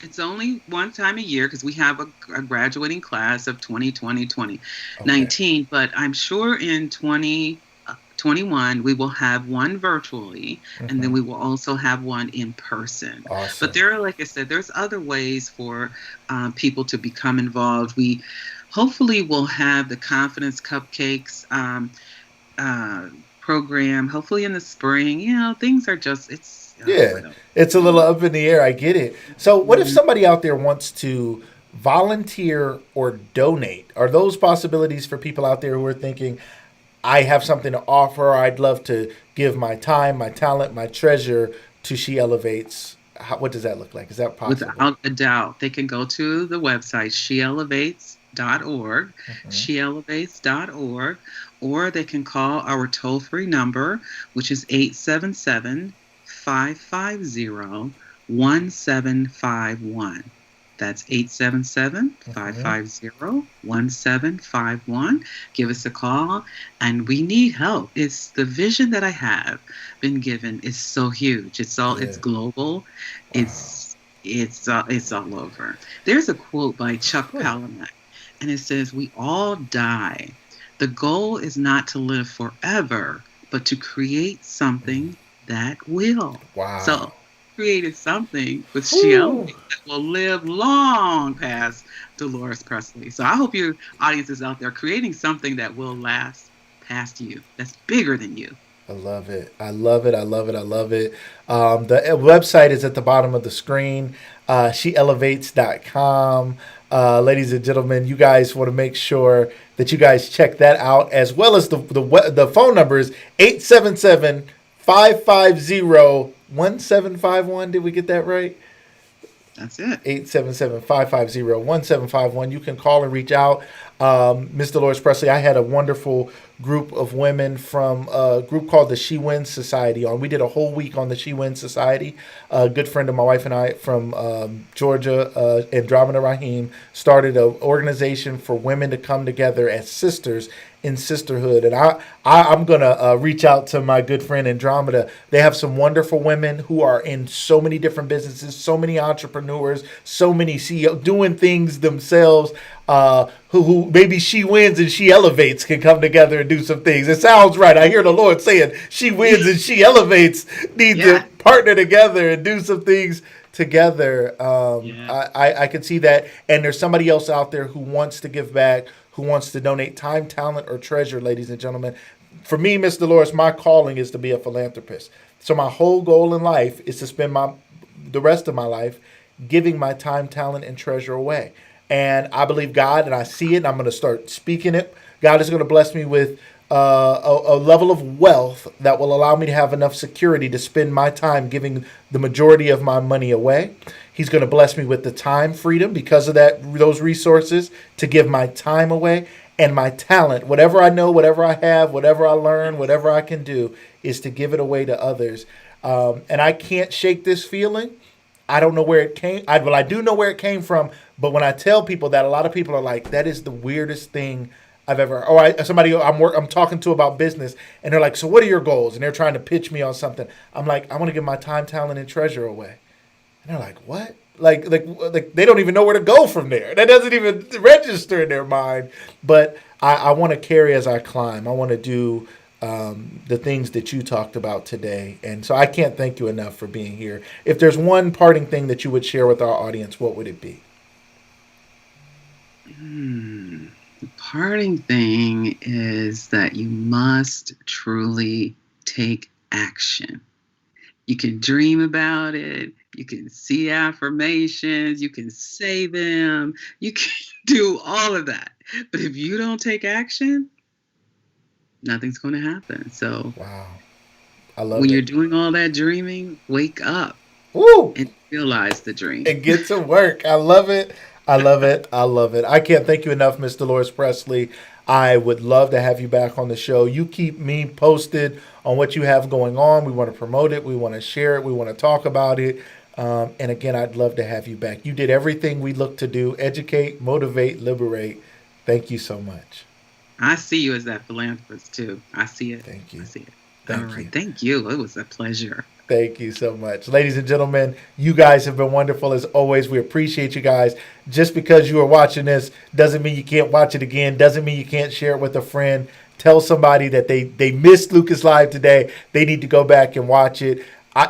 It's only one time a year because we have a graduating class of 2020, Okay. 2019. But I'm sure in 2021, we will have one virtually, and then Hmm. we will also have one in person. But Awesome. there are, like I said, there's other ways for people to become involved. We hopefully will have the Confidence Cupcakes uh, program, hopefully in the spring. Things are just, Yeah, I don't it's a little up in the air. I get it. So, what if know. somebody out there wants to volunteer or donate? Are those possibilities for people out there who are thinking, I have something to offer. I'd love to give my time, my talent, my treasure to She Elevates. What does that look like? Is that possible? Without a doubt, they can go to the website sheelevates.org, Hmm. sheelevates.org, or they can call our toll-free number, which is 877-550-1751. That's 877 five Hmm. five zero 1751. Give us a call, and we need help. It's the vision that I have been given is so huge. It's Yeah. global. Wow. It's all over. There's a quote by Chuck Whew. Palahniuk, and it says, "We all die. The goal is not to live forever, but to create something that will." Wow. So created something with Shield Whew. that will live long past Delores Pressley. So I hope your audience is out there creating something that will last past you. That's bigger than you. I love it. I love it. I love it. I love it. The website is at the bottom of the screen, sheelevates.com. Ladies and gentlemen, you guys want to make sure that you guys check that out, as well as the phone number is 877-550-1751. Did we get that right? That's it. 877-550-1751. You can call and reach out. Ms. Delores Presley, I had a wonderful group of women from a group called the She Wins Society on. We did a whole week on the She Wins Society. A good friend of my wife and I from Georgia, Andromeda Raheem, started an organization for women to come together as sisters in sisterhood. And I'm going to reach out to my good friend Andromeda. They have some wonderful women who are in so many different businesses, so many entrepreneurs, so many CEOs doing things themselves. Who maybe She Wins and She Elevates can come together and do some things. It sounds right. I hear the Lord saying She Wins and She Elevates need to Yeah. partner together and do some things together. Yeah. I can see that. And there's somebody else out there who wants to give back, who wants to donate time, talent, or treasure, ladies and gentlemen. For me, Miss Dolores, my calling is to be a philanthropist. So my whole goal in life is to spend the rest of my life giving my time, talent, and treasure away. And I believe God, and I see it, and I'm going to start speaking it. God is going to bless me with a level of wealth that will allow me to have enough security to spend my time giving the majority of my money away. He's going to bless me with the time freedom because of those resources to give my time away, and my talent, whatever I know, whatever I have, whatever I learn, whatever I can do, is to give it away to others. And I can't shake this feeling. I don't know where it came. I do know where it came from. But when I tell people that, a lot of people are like, "That is the weirdest thing I've ever." Or somebody I'm talking to about business, and they're like, "So what are your goals?" And they're trying to pitch me on something. I'm like, "I want to give my time, talent, and treasure away." And they're like, "What?" Like they don't even know where to go from there. That doesn't even register in their mind. But I want to carry as I climb. I want to do the things that you talked about today. And so I can't thank you enough for being here. If there's one parting thing that you would share with our audience, what would it be? Hmm. The parting thing is that you must truly take action. You can dream about it. You can see affirmations. You can say them. You can do all of that. But if you don't take action, nothing's going to happen. So Wow. I love when you're it. doing all that dreaming, wake up Woo! and realize the dream. And get to work. I love it. I love it. I love it. I can't thank you enough, Miss Delores Presley. I would love to have you back on the show. You keep me posted on what you have going on. We want to promote it. We want to share it. We want to talk about it. And again, I'd love to have you back. You did everything we look to do: educate, motivate, liberate. Thank you so much. I see you as that philanthropist too. I see it. Thank I you. see it. All Thank right. you. Thank you. It was a pleasure. Thank you so much. Ladies and gentlemen, you guys have been wonderful as always. We appreciate you guys. Just because you are watching this doesn't mean you can't watch it again, doesn't mean you can't share it with a friend. Tell somebody that they missed Lucas Live today. They need to go back and watch it.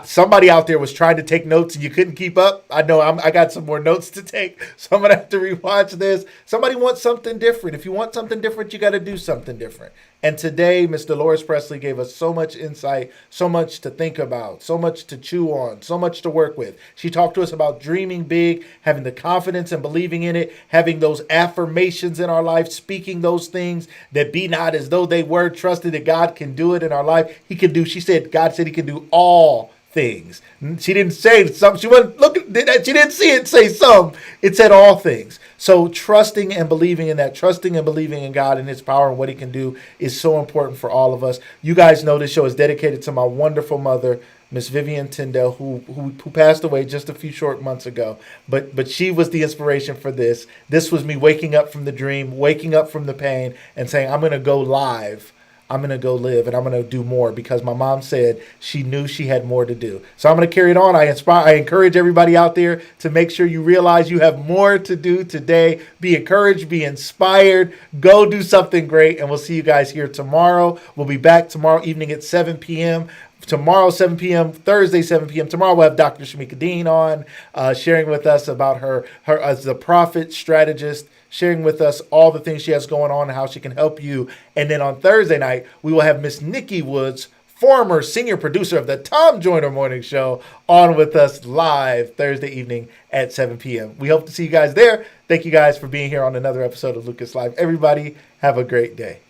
Somebody out there was trying to take notes and you couldn't keep up. I know I got some more notes to take, so I'm going to have to rewatch this. Somebody wants something different. If you want something different, you got to do something different. And today, Miss Delores Pressley gave us so much insight, so much to think about, so much to chew on, so much to work with. She talked to us about dreaming big, having the confidence and believing in it, having those affirmations in our life, speaking those things that be not as though they were, trusting that God can do it in our life. He can do, she said, God said he can do all things. She didn't say some. She wasn't looking. She didn't see it say some. It said all things. So trusting and believing in that, trusting and believing in God and His power and what He can do is so important for all of us. You guys know this show is dedicated to my wonderful mother, Miss Vivian Tyndale, who passed away just a few short months ago. But she was the inspiration for this. This was me waking up from the dream, waking up from the pain, and saying, I'm going to go live. I'm going to go live and I'm going to do more because my mom said she knew she had more to do. So I'm going to carry it on. I encourage everybody out there to make sure you realize you have more to do today. Be encouraged, be inspired, go do something great. And we'll see you guys here tomorrow. We'll be back tomorrow evening at 7 p.m. Tomorrow, 7 p.m., Thursday, 7 p.m. Tomorrow, we'll have Dr. Shamika Dean on, sharing with us about her as the profit strategist, sharing with us all the things she has going on and how she can help you. And then on Thursday night, we will have Miss Nikki Woods, former senior producer of the Tom Joyner Morning Show, on with us live Thursday evening at 7 p.m. We hope to see you guys there. Thank you guys for being here on another episode of Lucas Live. Everybody, have a great day.